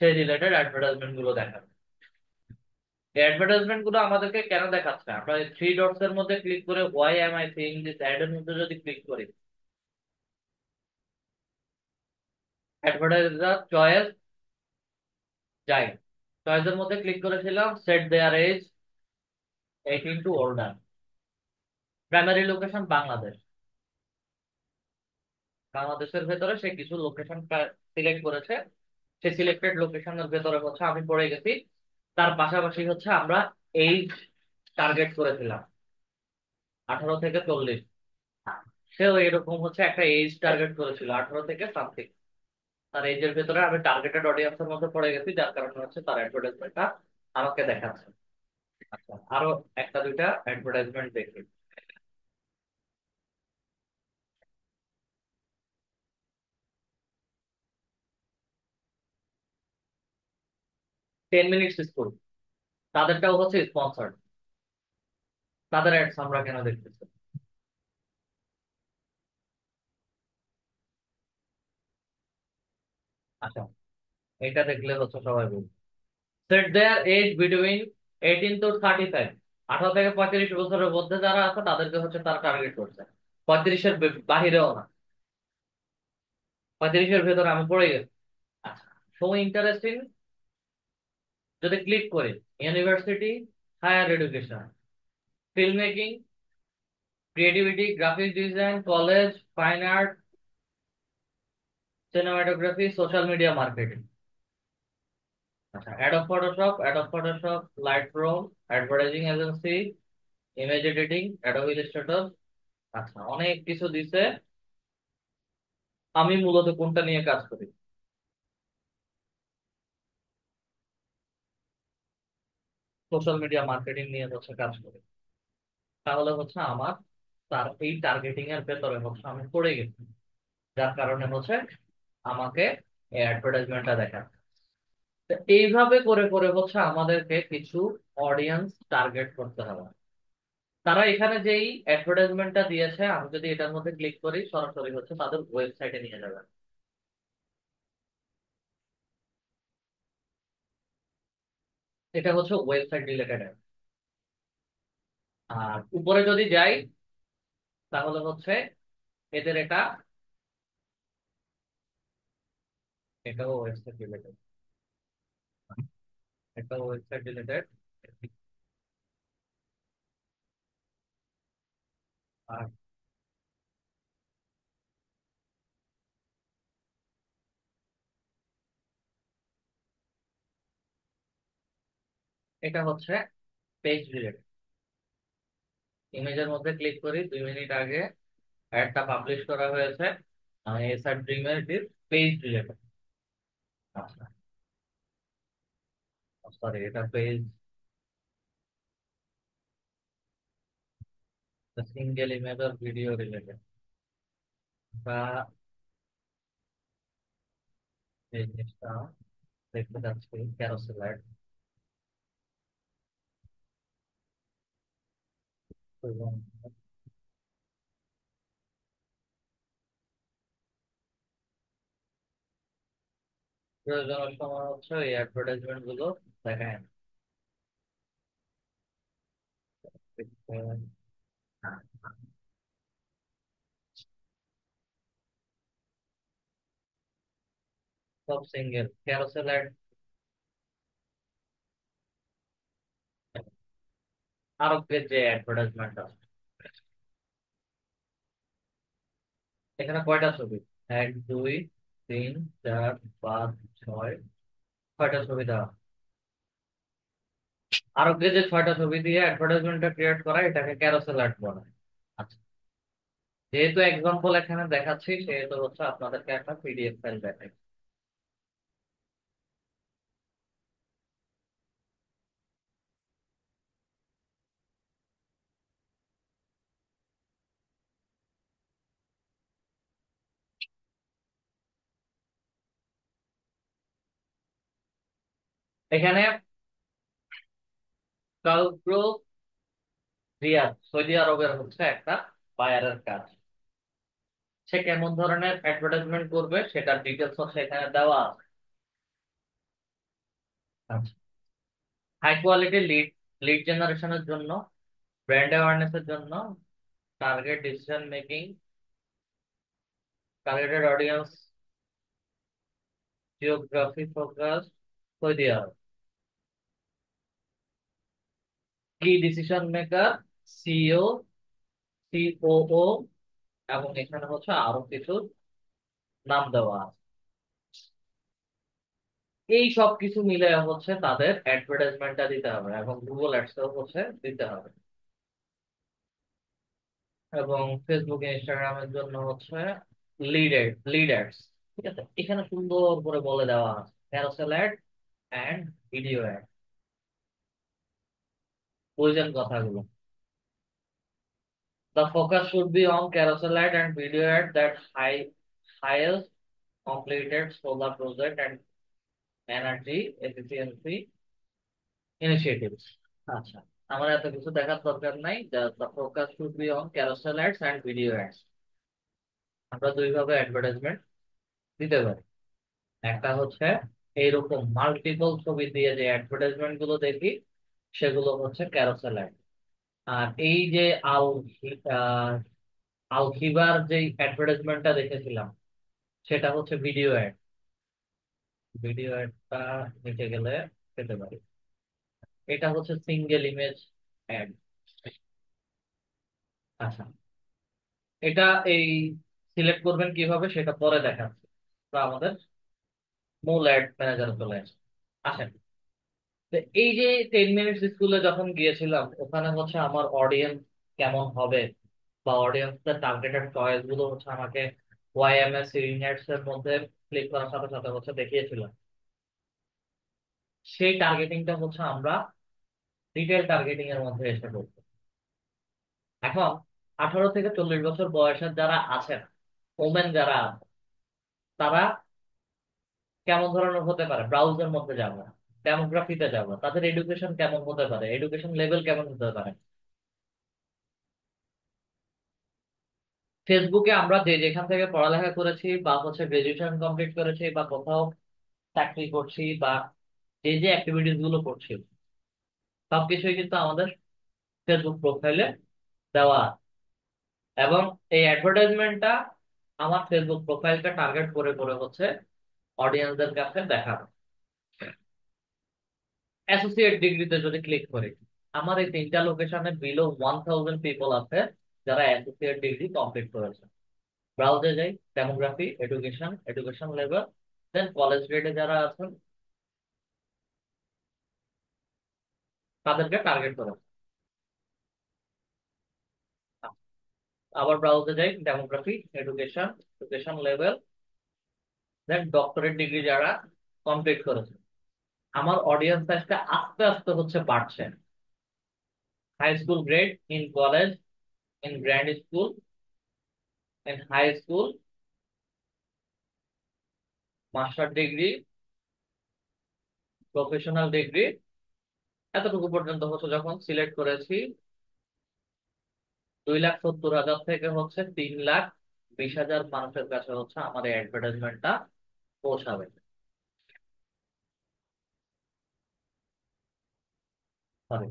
সেই রিলেটেড অ্যাডভার্টাইজমেন্ট গুলো দেখাবে। এই অ্যাডভার্টাইজমেন্ট গুলো আমাদেরকে কেন দেখাচ্ছে? আমরা থ্রি ডটস এর মধ্যে ক্লিক করে why am I seeing this ad এর মধ্যে যদি ক্লিক করি, অ্যাডভার্টাইজার চয়েস যাই, চয়েসের মধ্যে ক্লিক করেছিলাম set their age 18 to older, primary location Bangladesh. বাংলাদেশের ভেতরে সে কিছু লোকেশন সিলেক্ট করেছে, সে সিলেক্টেড লোকেশনের ভেতরে হচ্ছে আমি পড়ে গেছি। তার পাশাপাশি হচ্ছে আমরা এইজ টার্গেট করেছিলাম 18 থেকে 40। সেও এরকম হচ্ছে একটা এইজ টার্গেট করেছিল 18 থেকে সামথিং। তার এইজের ভেতরে আমি টার্গেটেড অডিয়েন্সের মধ্যে পড়ে গেছি, যার কারণে হচ্ছে তার অ্যাডভার্টাইজমেন্টটা আমাকে দেখাচ্ছে। আচ্ছা, আরো একটা দুইটা অ্যাডভার্টাইজমেন্ট দেখি। 10 মিনিটস স্কুল, তাদেরটাও হচ্ছে স্পন্সর্ড। তাদের অ্যাডস আমরা কেন দেখতেছি? আচ্ছা, এটা দেখলে হচ্ছে সবাই বলবে set their age between 18 to 35, 18 থেকে 35 বছরের মধ্যে যারা আছে তাদেরকে হচ্ছে তারা টার্গেট করছে। 35-এর বাহিরেও না, 35-এর ভেতরে আমি পড়ে গেছি। আচ্ছা, সো ইন্টারেস্টিং, যদি ক্লিক করি university, higher education, film making, creativity, graphic design, college, fine art, cinematography, social media marketing. আচ্ছা, Adobe Photoshop, Lightroom, advertising agency, image editing, Adobe Illustrator. আচ্ছা, অনেক কিছু দিছে। আমি মূলত কোনটা নিয়ে কাজ করি? সোশ্যাল মিডিয়া মার্কেটিং নিয়ে হচ্ছে কাজ করি। তাহলে হচ্ছে আমার তার এই টার্গেটিং এর ভেতরে হচ্ছে আমি পড়ে গেছি, যার কারণে হচ্ছে আমাকে এই অ্যাডভার্টাইজমেন্টটা দেখা। তো এইভাবে করে করে হচ্ছে আমাদেরকে কিছু অডিয়েন্স টার্গেট করতে হবে। তারা এখানে যেই অ্যাডভার্টাইজমেন্টটা দিয়েছে, আমি যদি এটার মধ্যে ক্লিক করি সরাসরি হচ্ছে তাদের ওয়েবসাইটে নিয়ে যাবে। এটা হচ্ছে ওয়েবসাইট রিলেটেড। আর উপরে যদি যাই তাহলে হচ্ছে এদের এটাও ওয়েবসাইট রিলেটেড, এটাও ওয়েবসাইট রিলেটেড। আর এটা হচ্ছে পেজ রিলেটেড। ইমেজের মধ্যে ক্লিক করি, 2 মিনিট আগে অ্যাডটা পাবলিশ করা হয়েছে, এসআর ড্রিমের ইট ইজ পেজ রিলেটেড। আচ্ছা, সরি, এটা পেজ সিঙ্গেল ইমেজ আর ভিডিও রিলেটেড, বা এই জিনিসটা দেখতে যাচ্ছি ক্যারোসেল অ্যাড। প্রয়োজনের সময় হচ্ছে এই অ্যাডভার্টাইজমেন্ট গুলো দেখায় না। সব সিঙ্গেল ক্যারোসেল অ্যাড। আরবের যে অ্যাডভার্টাইজমেন্ট আছে, এখানে কয়টা ছবি? 1 2 3 4 5 6, 6টা ছবি দেওয়া। আরবকে যে 6টা ছবি দিয়ে অ্যাডভার্টাইজমেন্টটা ক্রিয়েট করা, এটাকে ক্যারোসেল অ্যাড বলে। আচ্ছা, যেহেতু এক্সাম্পল এখানে দেখাচ্ছি সেহেতু হচ্ছে আপনাদেরকে একটা পিডিএফ ফাইল দেখাই। এখানে কালক্রো রিয়াদ, সৌদি আরবের হচ্ছে একটা বায়ারের কাজ। সে কেমন ধরনের অ্যাডভার্টাইজমেন্ট করবে সেটার ডিটেলস হচ্ছে এখানে দেওয়া আছে। আচ্ছা, হাই কোয়ালিটি লিড লিড জেনারেশনের জন্য, ব্র্যান্ড অ্যাওয়ারনেসের জন্য, target decision making, targeted audience, geography focus করে দেওয়া হবে। কি ডিসিশন মেকার, সিইও, সিওও, এবং এখানে হচ্ছে আরো কিছু নাম দেওয়া আছে। এই সব কিছু মিলে হচ্ছে তাদের অ্যাডভার্টাইজমেন্টটা দিতে হবে এবং গুগল অ্যাডসেও হচ্ছে দিতে হবে। এবং ফেসবুক ইনস্টাগ্রামের জন্য হচ্ছে লিড অ্যাডস। ঠিক আছে, এখানে সুন্দর করে বলে দেওয়া আছে carousel ad and video ad. বুঝছেন কথাগুলো? The focus should be on carousel ad and video ad that highest completed solar project and energy efficiency initiatives. আচ্ছা, আমার এত কিছু দেখার দরকার নাই। The focus should be on carousel ads and video ads. আমরা দুইভাবে অ্যাডভার্টাইজমেন্ট দিতে পারি। একটা হচ্ছে এইরকম মাল্টিপল ছবি দিয়ে যে অ্যাডভার্টাইজমেন্ট গুলো দেখি সেগুলো হচ্ছে ক্যারোসেল অ্যাড। আর এই যে আল আহ, আলখিবার যে অ্যাডভার্টাইজমেন্টটা দেখেছিলাম সেটা হচ্ছে ভিডিও অ্যাড। ভিডিও অ্যাডটা নিতে গেলে পেতে পারি। এটা হচ্ছে সিঙ্গেল ইমেজ অ্যাড। আচ্ছা, এটা এই সিলেক্ট করবেন কিভাবে সেটা পরে দেখাচ্ছি। তো আমাদের মূল অ্যাড ম্যানেজারে চলে আসে আসেন। তো এই যে 10 মিনিটস স্কুলে যখন গিয়েছিলাম ওখানে হচ্ছে আমার অডিয়েন্স কেমন হবে বা অডিয়েন্সের টার্গেটেড চয়েস গুলো হচ্ছে আমাকে ওয়াইএমএস ইউনিটস এর মধ্যে ক্লিক করার সাথে সাথে হচ্ছে দেখিয়েছিলাম। সেই টার্গেটিংটা হচ্ছে আমরা রিটেল টার্গেটিং এর মধ্যে এসে করবো। এখন 18 থেকে 40 বছর বয়সের যারা আছেন, ওমেন যারা আছে, তারা কেমন ধরনের হতে পারে, ব্রাউজার মধ্যে যাব, ডেমোগ্রাফিতে যাব, তাদের এডুকেশন কেমন হতে পারে, এডুকেশন লেভেল কেমন হতে পারে। ফেসবুকে আমরা যে যেখান থেকে পড়ালেখা করেছি বা হচ্ছে গ্রাজুয়েশন কমপ্লিট করেছি বা কোথাও চাকরি করছি বা যে যে অ্যাক্টিভিটিস গুলো করছি সবকিছুই কিন্তু আমাদের ফেসবুক প্রোফাইলে দেওয়া আছে। এবং এই অ্যাডভার্টাইজমেন্টটা আমার ফেসবুক প্রোফাইলটা টার্গেট করে করে হচ্ছে অডিয়েন্সদের কাছে দেখানো। অ্যাসোসিয়েট ডিগ্রিতে যদি ক্লিক করি, আমার এই তিনটা লোকেশনে বিলো 1000 পিপল আছে যারা অ্যাসোসিয়েট ডিগ্রি কমপ্লিট করেছে। ব্রাউজে যাই, demography, education, education level, then college গ্রেডে যারা আছেন তাদেরকে টার্গেট করে। আবার ব্রাউজে যাই, demography, education, education level, then doctorate degree যারা কমপ্লিট করেছে। আমার অডিয়েন্স সাইজটা আস্তে আস্তে হচ্ছে বাড়ছে। High school grade, in college, in grad school, in high school, master degree, professional degree, এতটুকু পর্যন্ত হচ্ছে যখন সিলেক্ট করেছি 2,70,000 থেকে হচ্ছে 3,20,000 মানুষের কাছে হচ্ছে আমার এই অ্যাডভার্টাইজমেন্টটা পৌঁছাবে। সরি,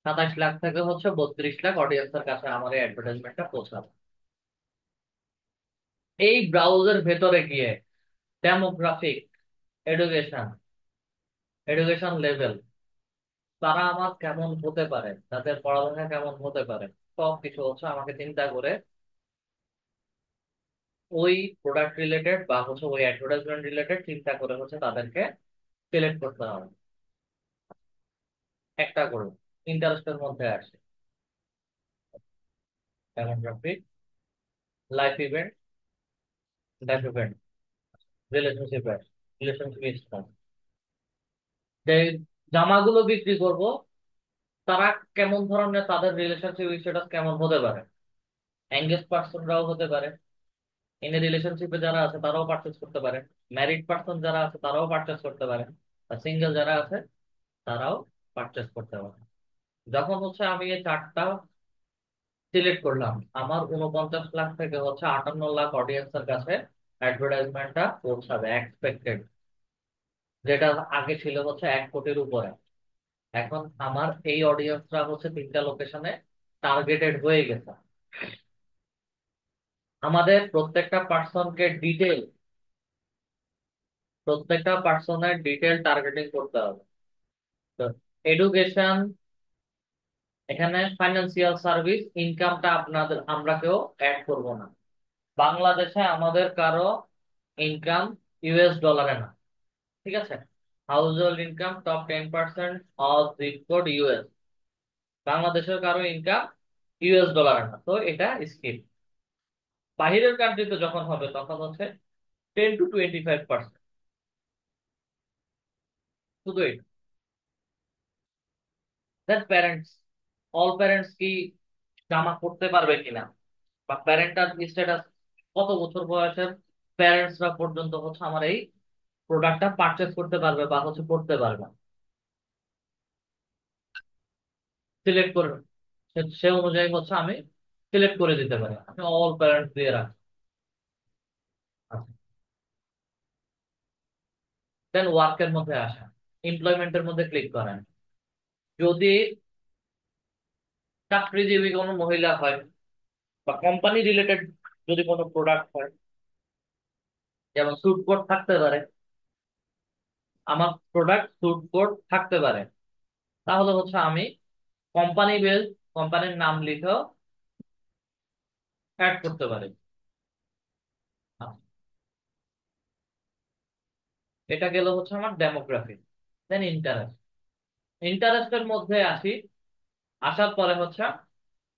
27 লাখ থেকে হচ্ছে 32 লাখ অডিয়েন্সের কাছে আমার এই অ্যাডভার্টাইজমেন্টটা পৌঁছাবে। এই ব্রাউজার ভেতরে গিয়ে ডেমোগ্রাফিক, এডুকেশন, এডুকেশন লেভেল, তারা আমার কেমন হতে পারে, তাদের পড়ালেখা কেমন হতে পারে, সব কিছু হচ্ছে আমাকে চিন্তা করে ওই প্রোডাক্ট রিলেটেড বা হচ্ছে ওই অ্যাডভার্টাইজমেন্ট রিলেটেড চিন্তা করে হচ্ছে তাদেরকে সিলেক্ট করতে হবে একটা করে। ইন্টারেস্টের মধ্যে আসে demographic, life event, life event, relationship, relationship style. যে জামাগুলো বিক্রি করব তারা কেমন ধরনের, তাদের রিলেশনশিপ স্ট্যাটাস কেমন হতে পারে, এঙ্গেজ পার্সনরাও হতে পারে, ইন রিলেশনশিপে যারা আছে তারাও পারচেস করতে পারে, ম্যারিড পার্সন যারা আছে তারাও পারচেস করতে পারে, আর সিঙ্গেল যারা আছে তারাও পারচেস করতে পারে। যখন হচ্ছে আমি এই চারটা সিলেক্ট করলাম, আমার 49 লাখ থেকে হচ্ছে 58 লাখ অডিয়েন্সের কাছে অ্যাডভার্টাইজমেন্টটা পৌঁছাবে এক্সপেক্টেড, যেটা আগে ছিল হচ্ছে 1 কোটির উপরে। এখন আমার এই অডিয়েন্সরা হচ্ছে তিনটা লোকেশনে টার্গেটেড হয়ে গেছে। আমাদের প্রত্যেকটা পার্সনের ডিটেল টার্গেটিং করতে হবে। তো এডুকেশন, এখানে ফাইন্যান্সিয়াল সার্ভিস, ইনকামটা আমরা কেউ অ্যাড করব না। বাংলাদেশে আমাদের কারো ইনকাম ইউএস ডলারে না, ঠিক আছে? Household income top 10% of zip code US. বাংলাদেশের কারো ইনকাম ইউএস ডলারে না, তো এটা স্কিপ। বাহিরের কান্ট্রিতে যখন হবে তখন হচ্ছে 10 to 25%, শুধু এটা। দেন প্যারেন্টস, অল প্যারেন্টস কি জামা করতে পারবে কিনা, বা প্যারেন্টাল স্ট্যাটাস, কত বছর বয়সের প্যারেন্টসরা পর্যন্ত হচ্ছে আমার এই প্রোডাক্টটা পারচেস করতে পারবে বা হচ্ছে করতে পারবে, সিলেক্ট করে সে অনুযায়ী হচ্ছে আমি সিলেক্ট করে দিতে পারি। আমি অল প্যারেন্টস দিয়ে রাখি। দেন ওয়ার্কের মধ্যে আসা, এমপ্লয়মেন্টের মধ্যে ক্লিক করেন। যদি চাকরিজীবী কোনো মহিলা হয় বা কোম্পানি রিলেটেড যদি কোনো প্রোডাক্ট হয়, যেমন স্যুট কোট থাকতে পারে, আমার প্রোডাক্ট স্যুট কোট থাকতে পারে, তাহলে হচ্ছে আমি কোম্পানি বেস, কোম্পানির নাম লিখেও অ্যাড করতে পারি। আচ্ছা, এটা গেল হচ্ছে আমার ডেমোগ্রাফি। দেন ইন্টারেস্ট, ইন্টারেস্টের মধ্যে আসি। আসার পরে হচ্ছে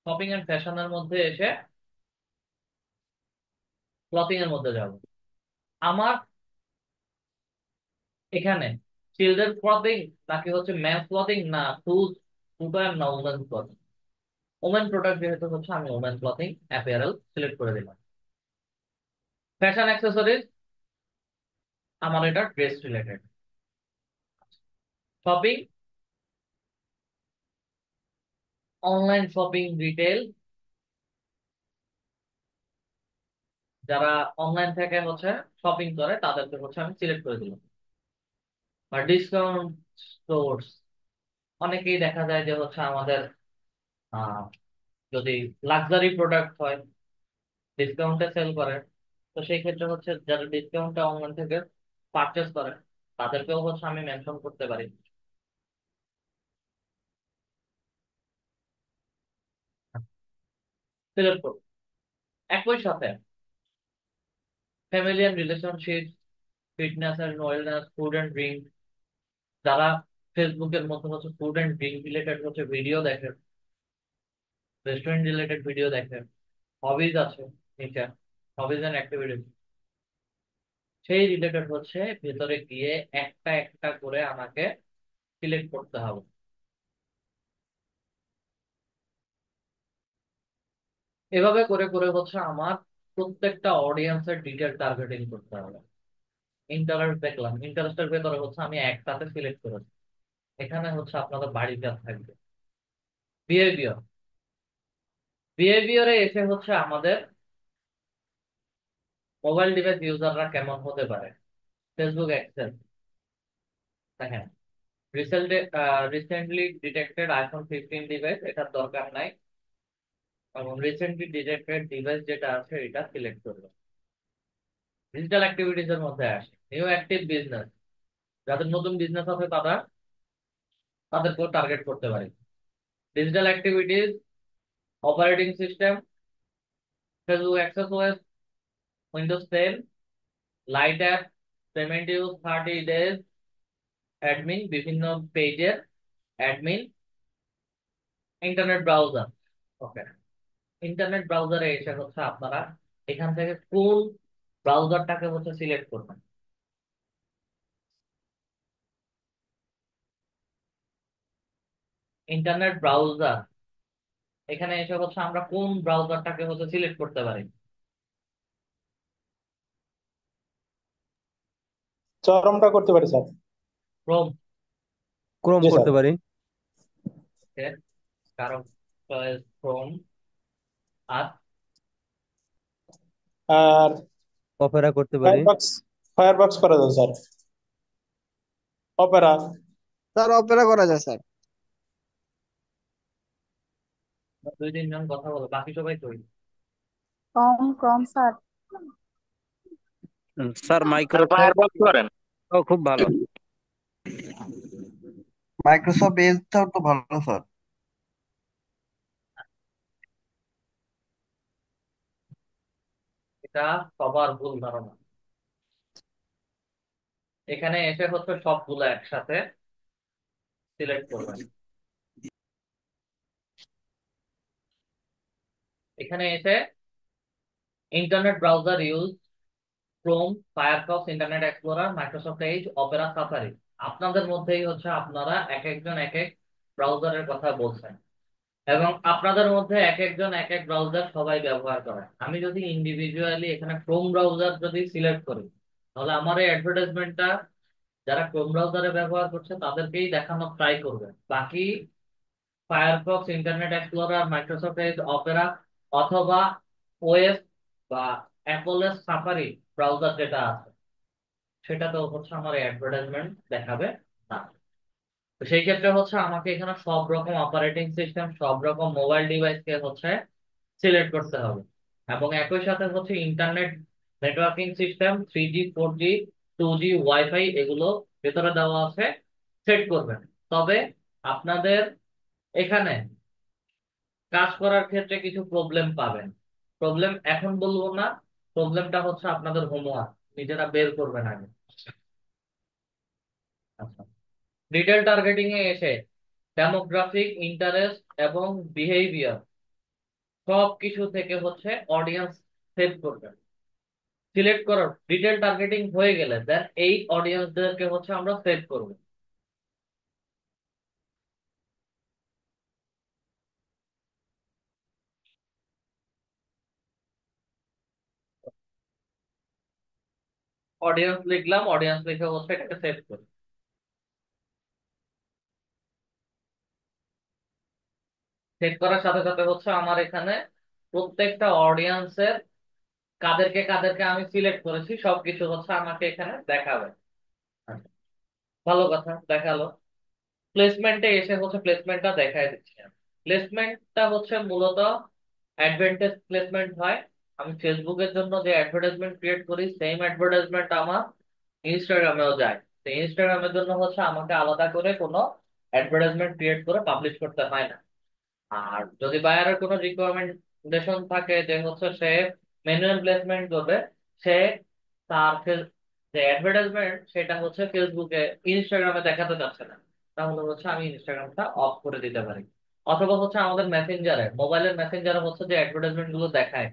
শপিং এন্ড ফ্যাশনের মধ্যে এসে ক্লথিং এর মধ্যে যাব। আমার এখানে চিলড্রেন ক্লথিং নাকি হচ্ছে মেন্স ক্লথিং, না শুজ, ফুটওয়্যার, না ওমেন ক্লথিং। ওমেন প্রোডাক্ট যেহেতু হচ্ছে আমি ওমেন ক্লথিং অ্যাপিয়ারেল সিলেক্ট করে দিলাম। ফ্যাশন অ্যাক্সেসরিজ, আমার এটা dress related. Shopping, online shopping, retail, যারা অনলাইন থেকে হচ্ছে শপিং করে তাদেরকে হচ্ছে আমি সিলেক্ট করে দিলাম। বা ডিসকাউন্ট স্টোর্স, অনেকেই দেখা যায় যে হচ্ছে আমাদের আহ, যদি লাক্সারি প্রোডাক্ট হয় ডিসকাউন্টে সেল করে, তো সেই ক্ষেত্রে হচ্ছে যারা ডিসকাউন্টে অনলাইন থেকে পারচেস করে তাদেরকেও হচ্ছে আমি মেনশন করতে পারি। সিলেক্ট করব। একই সাথে family and relationship, fitness and wellness, food and drink, যারা ফেসবুকের মধ্যে হচ্ছে ফুড এন্ড ড্রিঙ্ক রিলেটেড হচ্ছে ভিডিও দেখে, রেস্টুরেন্ট রিলেটেড ভিডিও দেখে, হবিজ আছে নিচে, হবিজ এন্ড অ্যাক্টিভিটিস, সেই রিলেটেড হচ্ছে ভেতরে গিয়ে একটা একটা করে আমাকে সিলেক্ট করতে হবে। এভাবে করে করে হচ্ছে আমার প্রত্যেকটা অডিয়েন্সের ডিটেল টার্গেটিং করতে হবে। ইন্টারেস্ট দেখলাম, ইন্টারেস্টের ভেতরে হচ্ছে আমি একটাতে সিলেক্ট করেছি। এখানে হচ্ছে আপনাদের বাড়ি কাজ থাকবে। বিহেভিয়ার, বিহেভিয়ারে এসে হচ্ছে আমাদের মোবাইল ডিভাইস ইউজাররা কেমন হতে পারে। ফেসবুক অ্যাক্সেস দেখেন, রিসেন্টলি ডিটেক্টেড iPhone 15 ডিভাইস, এটার দরকার নাই, এবং রিসেন্টলি ডিটেক্টেড ডিভাইস যেটা আছে এটা সিলেক্ট করবে। ডিজিটাল অ্যাক্টিভিটিস এর মধ্যে আসে নিউ অ্যাক্টিভ বিজনেস, যাদের নতুন বিজনেস আছে তাদেরকেও টার্গেট করতে পারি। Digital activities, operating system, Facebook access OS, Windows 10, light app, payment use 30 days, admin, বিভিন্ন পেজের অ্যাডমিন, ইন্টারনেট ব্রাউজার। ওকে, ইন্টারনেট ব্রাউজারে এসে হচ্ছে আপনারা এখান থেকে কোন ব্রাউজারটাকে হচ্ছে সিলেক্ট করবেন। ইন্টারনেট ব্রাউজার, এখানে এসে হচ্ছে আমরা কোন ব্রাউজারটাকে হচ্ছে সিলেক্ট করতে পারি। চরমটা করতে পারি স্যার। ক্রোম, ক্রোম জি স্যার। করতে পারি। কারণ ক্রোম। আর আর অপেরা করতে পারি। ফায়ারবক্স, ফায়ারবক্স করা যায় স্যার। অপেরা। স্যার অপেরা করা যায় স্যার। দুই তিনজন কথা বলো, বাকি সবাই কই? কম কম স্যার। স্যার মাইক্রোসফট ও খুব ভালো। মাইক্রোসফট এজটাও তো ভালো স্যার। এটা সবার ভুল ধারণা। এখানে এসে হচ্ছে সবগুলো একসাথে সিলেক্ট করবেন। এখানে এসে internet browser use, Chrome, Firefox, internet explorer, Microsoft Edge, Opera, safari. আপনাদের মধ্যেই হচ্ছে আপনারা এক একজন এক এক ব্রাউজারের কথা বলছেন, এবং আপনাদের মধ্যে এক একজন এক এক ব্রাউজার সবাই ব্যবহার করে। আমি যদি ইন্ডিভিজুয়ালি এখানে ক্রোম ব্রাউজার যদি সিলেক্ট করি, তাহলে আমার এই অ্যাডভার্টাইজমেন্টটা যারা ক্রোম ব্রাউজারে ব্যবহার করছে তাদেরকেই দেখানো ট্রাই করবে। বাকি Firefox, internet explorer, Microsoft Edge, Opera অথবা ওএস বা অ্যাপলের সাফারি ব্রাউজার যেটা আছে সেটাতেও হচ্ছে আমার অ্যাডভার্টাইজমেন্ট দেখাবে না। তো সেই ক্ষেত্রে হচ্ছে আমাকে এখানে সব রকম অপারেটিং সিস্টেম, সব রকম মোবাইল ডিভাইসকে হচ্ছে সিলেক্ট করতে হবে, এবং একই সাথে হচ্ছে internet networking system 3G 4G 2G wifi এগুলো ভেতরে দেওয়া আছে, সেট করবেন। তবে আপনাদের এখানে কাজ করার ক্ষেত্রে কিছু প্রবলেম পাবেন। প্রবলেম এখন বলবো না, প্রবলেমটা হচ্ছে আপনাদের হোমওয়ার্ক, নিজেরা বের করবেন আগে। আচ্ছা, ডিটেল টার্গেটিং এ এসে ডেমোগ্রাফিক, ইন্টারেস্ট এবং বিহেভিয়ার সব কিছু থেকে হচ্ছে অডিয়েন্স সেভ করবেন। সিলেক্ট করার ডিটেল টার্গেটিং হয়ে গেলে দেন এই অডিয়েন্সদেরকে হচ্ছে আমরা সেভ করব। অডিয়েন্স লিখলাম, অডিয়েন্স লিখে হচ্ছে এটাকে সেভ করি। সেভ করার সাথে সাথে হচ্ছে আমার এখানে প্রত্যেকটা অডিয়েন্সের কাদেরকে কাদেরকে আমি সিলেক্ট করেছি সবকিছু হচ্ছে আমাকে এখানে দেখাবে। আচ্ছা, ভালো কথা দেখালো। প্লেসমেন্টে এসে হচ্ছে প্লেসমেন্টটা দেখাই দিচ্ছি। প্লেসমেন্টটা হচ্ছে মূলত অ্যাডভান্টেজ প্লেসমেন্ট হয়। আমি ফেসবুকের জন্য যে অ্যাডভার্টাইজমেন্ট ক্রিয়েট করি সেম অ্যাডভার্টাইজমেন্ট আমার ইনস্টাগ্রামেও যায়। তো ইনস্টাগ্রামের জন্য হচ্ছে আমাকে আলাদা করে কোনো অ্যাডভার্টাইজমেন্ট ক্রিয়েট করে পাবলিশ করতে হয় না। আর যদি বায়ারের কোনো রিকমেন্ডেশন থাকে যে হচ্ছে সে ম্যানুয়াল প্লেসমেন্ট করবে, সে তার যে অ্যাডভার্টাইজমেন্ট সেটা হচ্ছে ফেসবুকে ইনস্টাগ্রামে দেখাতে চাচ্ছে না, তাহলে হচ্ছে আমি ইনস্টাগ্রামটা অফ করে দিতে পারি। অথবা হচ্ছে আমাদের মেসেঞ্জারে, মোবাইলের মেসেঞ্জারে হচ্ছে যে অ্যাডভার্টাইজমেন্ট গুলো দেখায়,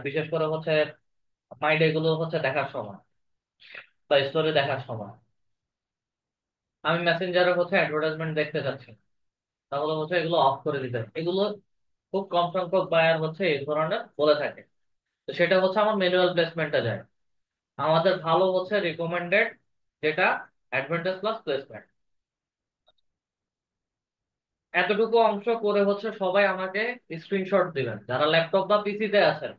বিশেষ করে হচ্ছে মাইডে গুলো হচ্ছে দেখার সময় বা স্টোরি দেখার সময়, আমি মেসেঞ্জারে হচ্ছে অ্যাডভার্টাইজমেন্ট দেখতে চাচ্ছি, তাহলে হচ্ছে এগুলো অফ করে দিতে হবে। এগুলো খুব কম সংখ্যক বায়ার হচ্ছে এই ধরনের বলে থাকে। তো সেটা হচ্ছে আমার ম্যানুয়াল প্লেসমেন্টে যায়। আমাদের ভালো হচ্ছে রিকমেন্ডেড, যেটা অ্যাডভান্টেজ প্লাস প্লেসমেন্ট। এতটুকু অংশ করে হচ্ছে সবাই আমাকে স্ক্রিনশট দিবেন, যারা ল্যাপটপ বা পিসিতে আছেন।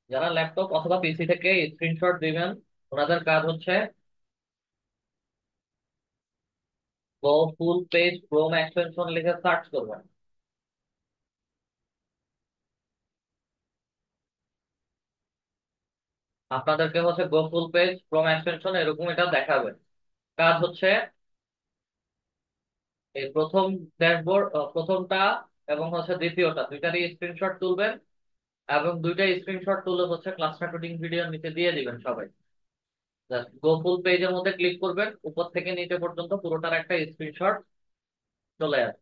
যারা ল্যাপটপ অথবা পিসি থেকে স্ক্রিনশট দিবেন, ওনাদের কাজ হচ্ছে গো ফুল পেজ ক্রোম এক্সটেনশন লিখে সার্চ করবেন। আপনাদেরকে হচ্ছে গো ফুল পেজ ক্রোম এক্সটেনশন এরকম এটা দেখাবে। কাজ হচ্ছে এই প্রথম ড্যাশবোর্ড, প্রথমটা এবং হচ্ছে দ্বিতীয়টা দুইটারই স্ক্রিনশট তুলবেন, এবং দুইটা স্ক্রিনশট তুলে হচ্ছে ক্লাস রেকর্ডিং ভিডিওর নিচে দিয়ে দিবেন সবাই। গো ফুল পেজের মধ্যে ক্লিক করবেন, উপর থেকে নিচে পর্যন্ত পুরোটার একটা স্ক্রিনশট চলে আসবে।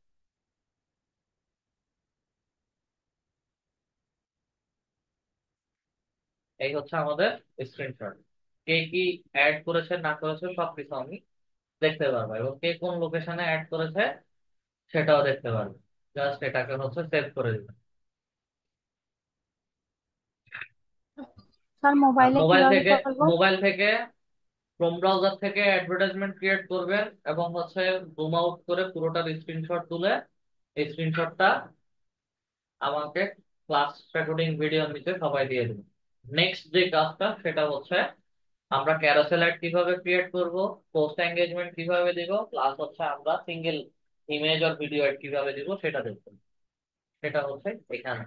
এই হচ্ছে আমাদের স্ক্রিনশট। কে কি অ্যাড করেছে না করেছে সবকিছু আমি দেখতে পারবো, এবং কে কোন লোকেশনে অ্যাড করেছে সেটাও দেখতে পারবো। জাস্ট এটাকে হচ্ছে সেভ করে দিবেন। স্যার আর মোবাইলে কিভাবে করবো? মোবাইল থেকে ক্রোম ব্রাউজার থেকে অ্যাডভার্টাইজমেন্ট ক্রিয়েট করবেন, এবং হচ্ছে জুম আউট করে পুরোটার স্ক্রিনশট তুলে এই স্ক্রিনশটটা আমাকে ক্লাস রেকর্ডিং ভিডিওর নিচে সবাই দিয়ে দেবেন। নেক্সট যে কাজটা সেটা হচ্ছে আমরা ক্যারোসেল অ্যাড কিভাবে ক্রিয়েট করব, পোস্ট এঙ্গেজমেন্ট কিভাবে দিব, প্লাস হচ্ছে আমরা সিঙ্গেল ইমেজ আর ভিডিও অ্যাড কিভাবে দিব সেটা দেখব। সেটা হচ্ছে এখানে।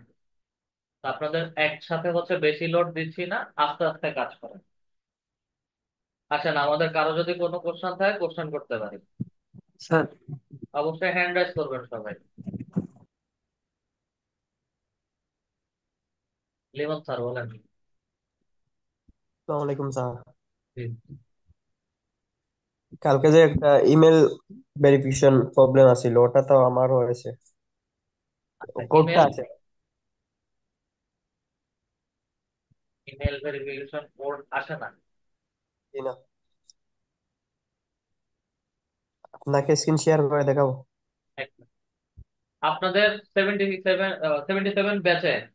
তো আপনাদের একসাথে হচ্ছে বেশি লোড দিচ্ছি না, আস্তে আস্তে কাজ করেন। আসেন, আমাদের কারো যদি কোনো কোশ্চেন থাকে কোশ্চেন করতে পারি। স্যার অবশ্যই হ্যান্ড রাইজ করবেন সবাই। লিমন স্যার বলেন। আসসালামু আলাইকুম স্যার। জি। কালকে যে একটা ইমেল ভেরিফিকেশন প্রবলেম আছিল ওটা তো আমার হয়েছে, আচ্ছা, কোডটা ইমেল আছে। ইমেল ভেরিফিকেশন কোড আসে না। জি না, আপনাকে স্ক্রিন শেয়ার করে দেখাবো। এক- আপনাদের 77 ব্যাচে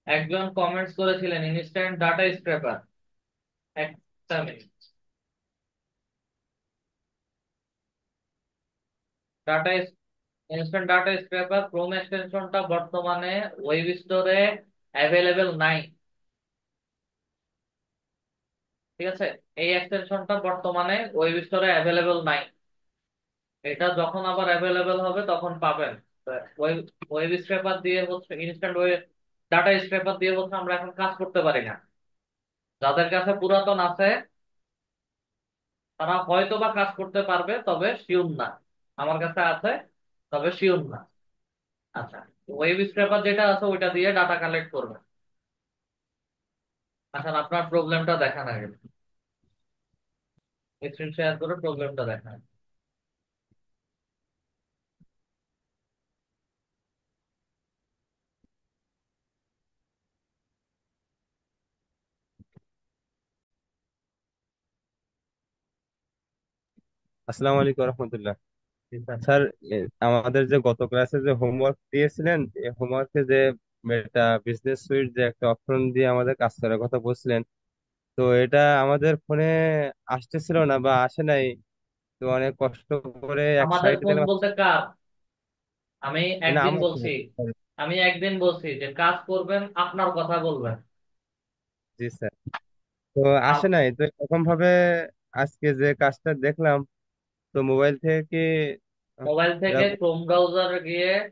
একজন কমেন্টস করেছিলেন ইনস্ট্যান্ট ডাটা স্ক্র্যাপার। একটা minute. Data instant data scraper Chrome এক্সটেনশনটা বর্তমানে ওয়েব স্টোরে অ্যাভেলেবেল নাই। ঠিক আছে, এই এক্সটেনশনটা বর্তমানে ওয়েব স্টোরে অ্যাভেলেবেল নাই। এটা যখন আবার অ্যাভেলেবেল হবে তখন পাবেন। ওয়েব ওয়েব স্ক্র্যাপার দিয়ে হচ্ছে ইনস্ট্যান্ট ওয়েব ডাটা স্ক্র্যাপার দিয়ে হচ্ছে আমরা এখন কাজ করতে পারি না। যাদের কাছে পুরাতন আছে তারা হয়তো বা কাজ করতে পারবে, তবে শিওর না। আমার কাছে আছে, তবে শিওর না। আচ্ছা, ওয়েব স্ক্র্যাপার যেটা আছে ওইটা দিয়ে ডাটা কালেক্ট করবে। আচ্ছা, আপনার প্রবলেমটা দেখান আগে, স্ক্রিন শেয়ার করে প্রবলেমটা দেখান। আসসালামু আলাইকুম রহমতুল্লাহ। জি স্যার। স্যার, আমাদের যে গত ক্লাসে যে হোমওয়ার্ক দিয়েছিলেন, এই হোমওয়ার্কে যে মেটা বিজনেস সুইট যে একটা অপশন দিয়ে আমাদের কাজ করার কথা বলছিলেন, তো এটা আমাদের ফোনে আসতেছিল না বা আসে নাই। তো অনেক কষ্ট করে এক আমাদের সাইটে ফোন দিলাম। বলতে কার? আমি না, একদিন আমার বলছি ফোনে। আমি একদিন বলছি যে কাজ করবেন, আপনার কথা বলবেন। জি স্যার। তো আসে আম- নাই, তো এরকম ভাবে আজকে যে কাজটা দেখলাম, তো মোবাইল থেকে কি মোবাইল থেকে এরকম ক্রোম ব্রাউজারে গিয়ে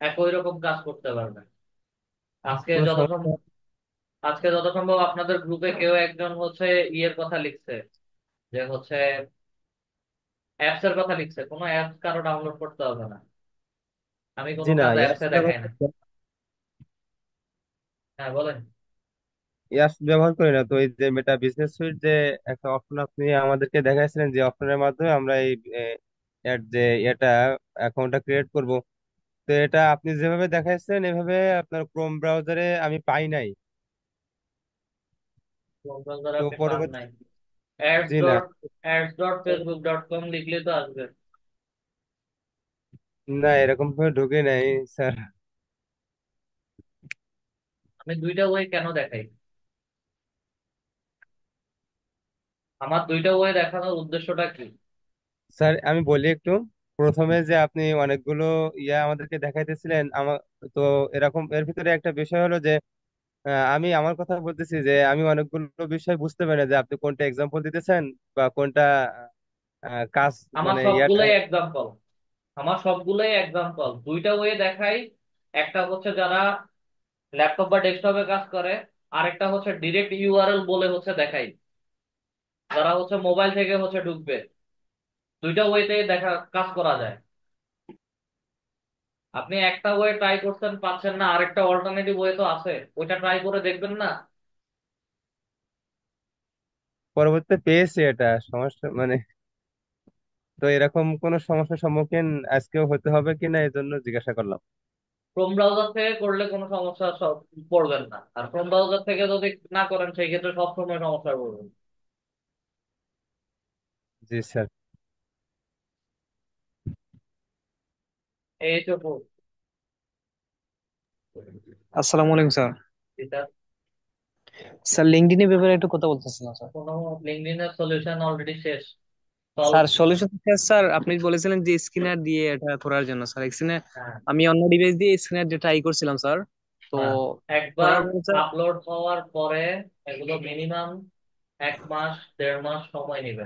একই রকম কাজ করতে পারবেন। আজকে কোনো যত সমস্যা? সম্ভব আজকে যত সম্ভব আপনাদের গ্রুপে কেউ একজন হচ্ছে ইয়ের কথা লিখছে, যে হচ্ছে অ্যাপস এর কথা লিখছে। কোনো অ্যাপস কারো ডাউনলোড করতে হবে না। আমি জি কোনো না, কাজ ইয়াস অ্যাপসে দেখাই না। হ্যাঁ বলেন। ইয়াস ব্যবহার করি না। তো এই যে মেটা বিজনেস সুইট যে একটা অপশন আপনি আমাদেরকে দেখাইছিলেন, যে অপশনের মাধ্যমে আমরা এই এর যে এটা অ্যাকাউন্টটা ক্রিয়েট করব, তো এটা আপনি যেভাবে দেখাইছেন এভাবে আপনার ক্রোম ব্রাউজারে আমি পাই নাই। ক্রোম ব্রাউজারে তো আপনি পান পরবর্তী। নাই? অ্যাডস জি না। ডট ads.facebook.com লিখলে তো আসবে। না, এরকম ভাবে ঢুকে নাই স্যার। আমি দুইটা ওয়ে কেন দেখাই? আমার দুইটা ওয়ে দেখানোর উদ্দেশ্যটা কি? স্যার আমি বলি একটু। প্রথমে যে আপনি অনেকগুলো আমাদেরকে দেখাইতেছিলেন আমার, তো এরকম এর ভিতরে একটা বিষয় হলো যে আমি আমার কথা বলতেছি যে আমি অনেকগুলো বিষয় বুঝতে পারি না যে আপনি কোনটা এক্সাম্পল দিতেছেন বা কোনটা কাজ আমার মানে ইয়াটা। সবগুলোই এক্সাম্পল। দুইটা ওয়ে দেখাই। একটা হচ্ছে যারা ল্যাপটপ বা ডেস্কটপে কাজ করে, আরেকটা হচ্ছে ডিরেক্ট ইউআরএল বলে হচ্ছে দেখাই, যারা হচ্ছে মোবাইল থেকে হচ্ছে ঢুকবে। দুইটা ওয়েতেই দেখা কাজ করা যায়। আপনি একটা ওয়ে ট্রাই করছেন, পাচ্ছেন না, আরেকটা অল্টারনেটিভ ওয়ে তো আছে, ওইটা ট্রাই করে দেখবেন না? পরবর্তীতে পেয়েছি এটা সমস্যা মানে। তো এরকম কোন সমস্যার সম্মুখীন আজকেও হতে হবে কিনা এই জন্য জিজ্ঞাসা করলাম। ক্রোম ব্রাউজার থেকে করলে কোনো সমস্যা পড়বেন না, আর ক্রোম ব্রাউজার থেকে যদি না করেন সেই ক্ষেত্রে সবসময় সমস্যা পড়বেন। জি স্যার। এই তো আসসালামু আলাইকুম স্যার। এটা স্যার লিঙ্কডইনের ব্যাপারে একটু কথা বলতেছিলাম স্যার। কোনো লিঙ্কডইনের সলিউশন অলরেডি শেষ, সলভ। স্যার সলিউশন স্যার আপনি বলেছিলেন যে স্ক্যানার দিয়ে এটা করার জন্য স্যার। স্ক্রিনে হ্যাঁ, আমি অন্য ডিভাইস দিয়ে স্ক্যানার দিয়ে ট্রাই করছিলাম স্যার। তো হ্যাঁ। একবার করার পরে স্যার আপলোড হওয়ার পরে এগুলো মিনিমাম 1 মাস 1.5 মাস সময় নেবে।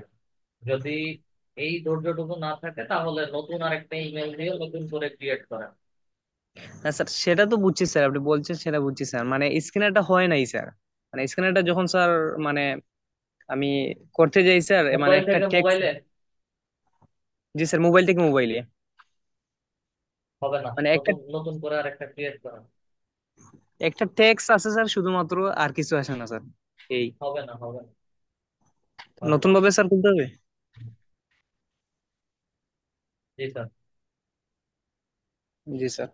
যদি এই ধৈর্যটুকু না থাকে তাহলে নতুন আরেকটা ইমেল দিয়ে নতুন করে ক্রিয়েট করেন। না স্যার, সেটা তো বুঝছি স্যার, আপনি বলছেন সেটা বুঝছি স্যার, মানে স্ক্যানারটা হয় নাই স্যার। মানে স্ক্যানারটা যখন স্যার মানে আমি করতে যাই স্যার, মানে মোবাইল একটা থেকে টেক্সট। মোবাইলে জি স্যার, মোবাইল থেকে মোবাইলে। হবে না, মানে একটা নতুন নতুন করে আর একটা ক্রিয়েট করা। একটা টেক্সট আছে স্যার শুধুমাত্র, আর কিছু আসে না স্যার। এই হবে না, হবে না, হবে নতুন না। ভাবে স্যার খুলতে হবে। জি স্যার। জি স্যার।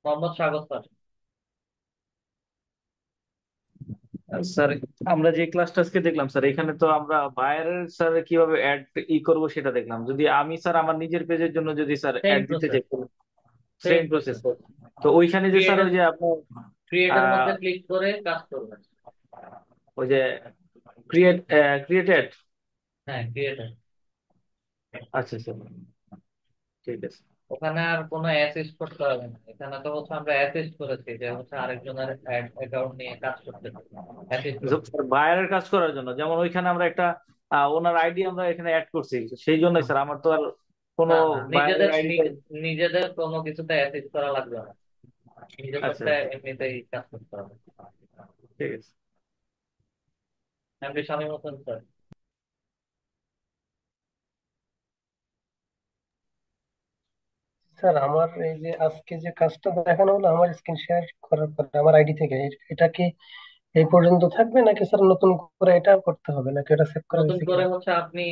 মোহাম্মদ স্বাগত স্যার। স্যার আমরা যে ক্লাসটা আজকে দেখলাম স্যার, এখানে তো আমরা বায়ারের স্যার কিভাবে অ্যাড করব সেটা দেখলাম। যদি আমি স্যার আমার নিজের পেজের জন্য যদি স্যার সেম অ্যাড দিতে প্রসেস, চাই, সেম সেম প্রসেস। প্রসেস। তো ওইখানে যে স্যার ক্রিয়েটের ওই যে আপনার ক্রিয়েটের আহ মধ্যে ক্লিক করে কাজ করবেন। ওই যে ক্রিয়েটেড। হ্যাঁ, ক্রিয়েটের। আচ্ছা স্যার, ঠিক আছে। ওখানে আর কোনো অ্যাসিস্ট করতে হবে না। এখানে তো হচ্ছে আমরা অ্যাসিস্ট করেছি, যে হচ্ছে আরেকজনের অ্যাকাউন্ট নিয়ে কাজ করতে অ্যাসিস্ট করছি। বায়ারের কাজ করার জন্য যেমন ওইখানে আমরা একটা ওনার আইডি আমরা এখানে অ্যাড করছি, সেই জন্যই স্যার আমার তো আর কোনো না না, বায়ারের আইডি। নিজেদের কোনো কিছুতে অ্যাসিস্ট করা লাগবে না। আচ্ছা, নিজেদেরটা এমনিতেই কাজ করতে হবে। ঠিক আছে। এমনি স্বামী মতন স্যার। স্যার আমার এই যে আজকে যে কাজটা দেখানো হলো আমার স্ক্রিন শেয়ার করার পরে আমার আইডি থেকে, এটা কি এই পর্যন্ত থাকবে নাকি স্যার নতুন করে এটা করতে হবে, নাকি এটা সেভ করা নতুন হয়েছে করে কিনা? হচ্ছে আপনি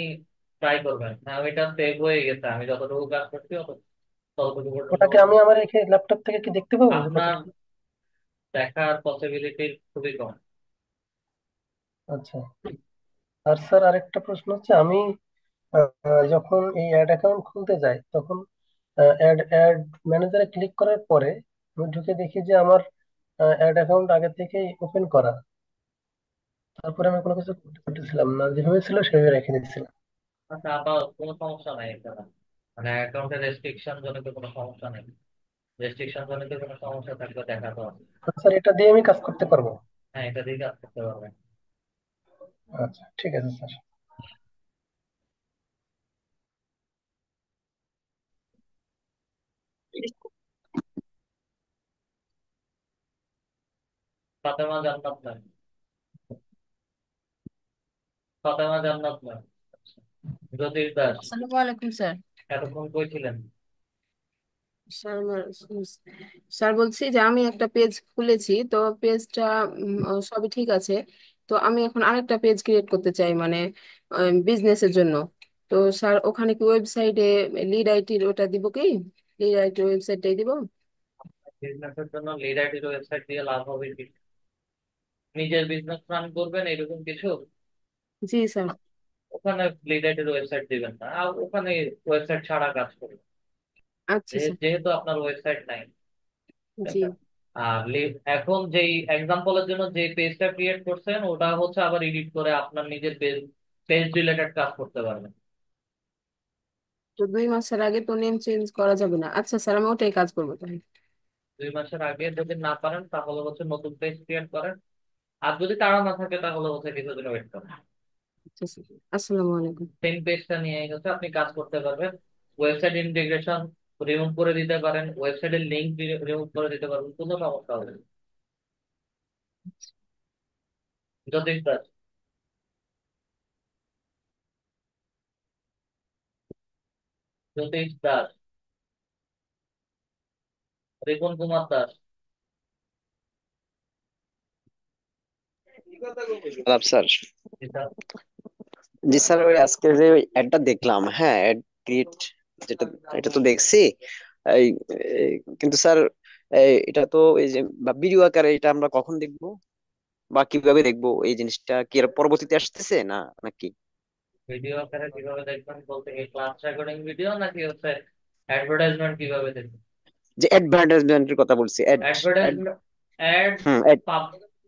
ট্রাই করবেন। হ্যাঁ, ওইটা সেভ হয়ে গেছে। আমি যতটুকু কাজ করছি ততটুকু পর্যন্ত ওটাকে আমি আমার ল্যাপটপ থেকে কি দেখতে পাবো যে আপনার কতটুকু? দেখার পসিবিলিটি খুবই কম। আচ্ছা। আর স্যার আরেকটা প্রশ্ন হচ্ছে, আমি যখন এই অ্যাড অ্যাকাউন্ট খুলতে যাই তখন অ্যাড অ্যাড ম্যানেজারে ক্লিক করার পরে আমি ঢুকে দেখি যে আমার অ্যাড অ্যাকাউন্ট আগে থেকেই ওপেন করা। তারপরে আমি কোনো কিছু করতে পারতেছিলাম না, যেভাবে ছিল সেভাবে রেখে দিচ্ছিলাম। আচ্ছা, আবার কোনো সমস্যা নাই এখানে। মানে অ্যাকাউন্টের রেস্ট্রিকশন জনিত কোনো সমস্যা নেই। রেস্ট্রিকশন জনিত কোনো সমস্যা থাকলে দেখাতে হবে। স্যার এটা দিয়ে আমি কাজ করতে পারবো? হ্যাঁ, এটা দিয়ে কাজ করতে পারবেন। আচ্ছা, ঠিক আছে স্যার। ফাতেমা জান্নাত ম্যাম। ফাতেমা জান্নাত ম্যাম। জ্যোতিষ দাস। আসসালামু আলাইকুম স্যার। এতক্ষণ কই ছিলেন? স্যার স্যার বলছি যে আমি একটা পেজ খুলেছি, তো পেজটা সবই ঠিক আছে। তো আমি এখন আরেকটা পেজ ক্রিয়েট করতে চাই, মানে বিজনেসের জন্য। তো স্যার ওখানে কি ওয়েবসাইটে লিড আইটির ওটা দিব কি? লিড আইটির ওয়েবসাইটটাই দিব? বিজনেসের জন্য লিড আইডির ওয়েবসাইট দিয়ে লাভ হবে কি? নিজের বিজনেস রান করবেন এরকম কিছু, জি স্যার। ওখানে লিড আইডির ওয়েবসাইট দিবেন না। আর ওখানে ওয়েবসাইট ছাড়া কাজ করবেন, আচ্ছা স্যার। যেহেতু আপনার ওয়েবসাইট নাই। ঠিক জি। আছে? আর এখন যেই এক্সাম্পলের জন্য যে পেজটা ক্রিয়েট করছেন ওটা হচ্ছে আবার এডিট করে আপনার নিজের পেজ পেজ রিলেটেড কাজ করতে পারবেন। তো 2 মাসের আগে তো নেম চেঞ্জ করা যাবে না? আচ্ছা স্যার, আমি ওটাই কাজ করবো তাহলে। 2 মাসের আগে যদি না পারেন তাহলে হচ্ছে নতুন পেজ ক্রিয়েট করেন। আর যদি তাড়া না থাকে তাহলে হচ্ছে কিছুদিন ওয়েট করেন। আচ্ছা স্যার, আসসালামু আলাইকুম। সেম পেজটা নিয়ে হচ্ছে আপনি কাজ করতে পারবেন। ওয়েবসাইট ইন্টিগ্রেশন রিমুভ করে দিতে পারেন, ওয়েবসাইটের লিঙ্ক রিমুভ করে দিতে পারবেন, কোনো সমস্যা হবে না। জ্যোতিষ দাস। জ্যোতিষ দাস। রিপন কুমার দাস। আলাপ স্যার। এটা জি স্যার, ওই আজকে যে অ্যাডটা দেখলাম, হ্যাঁ অ্যাড ক্রিয়েট যেটা, এটা তো দেখছি। এই এই, কিন্তু স্যার এটা তো এই যে ভিডিও আকারে এটা আমরা কখন দেখবো বা কিভাবে দেখবো? এই জিনিসটা কি এর পরবর্তীতে আসতেছে না নাকি? ভিডিও আকারে কিভাবে দেখবেন বলতে কি, ক্লাস রেকর্ডিং ভিডিও নাকি হচ্ছে অ্যাডভার্টাইজমেন্ট কিভাবে দেখবেন? যে অ্যাডভার্টাইজমেন্টের কথা বলছি, অ্যাড অ্যাড। অ্যাডভার্টাইজমেন্ট অ্যাড হুম, অ্যাড।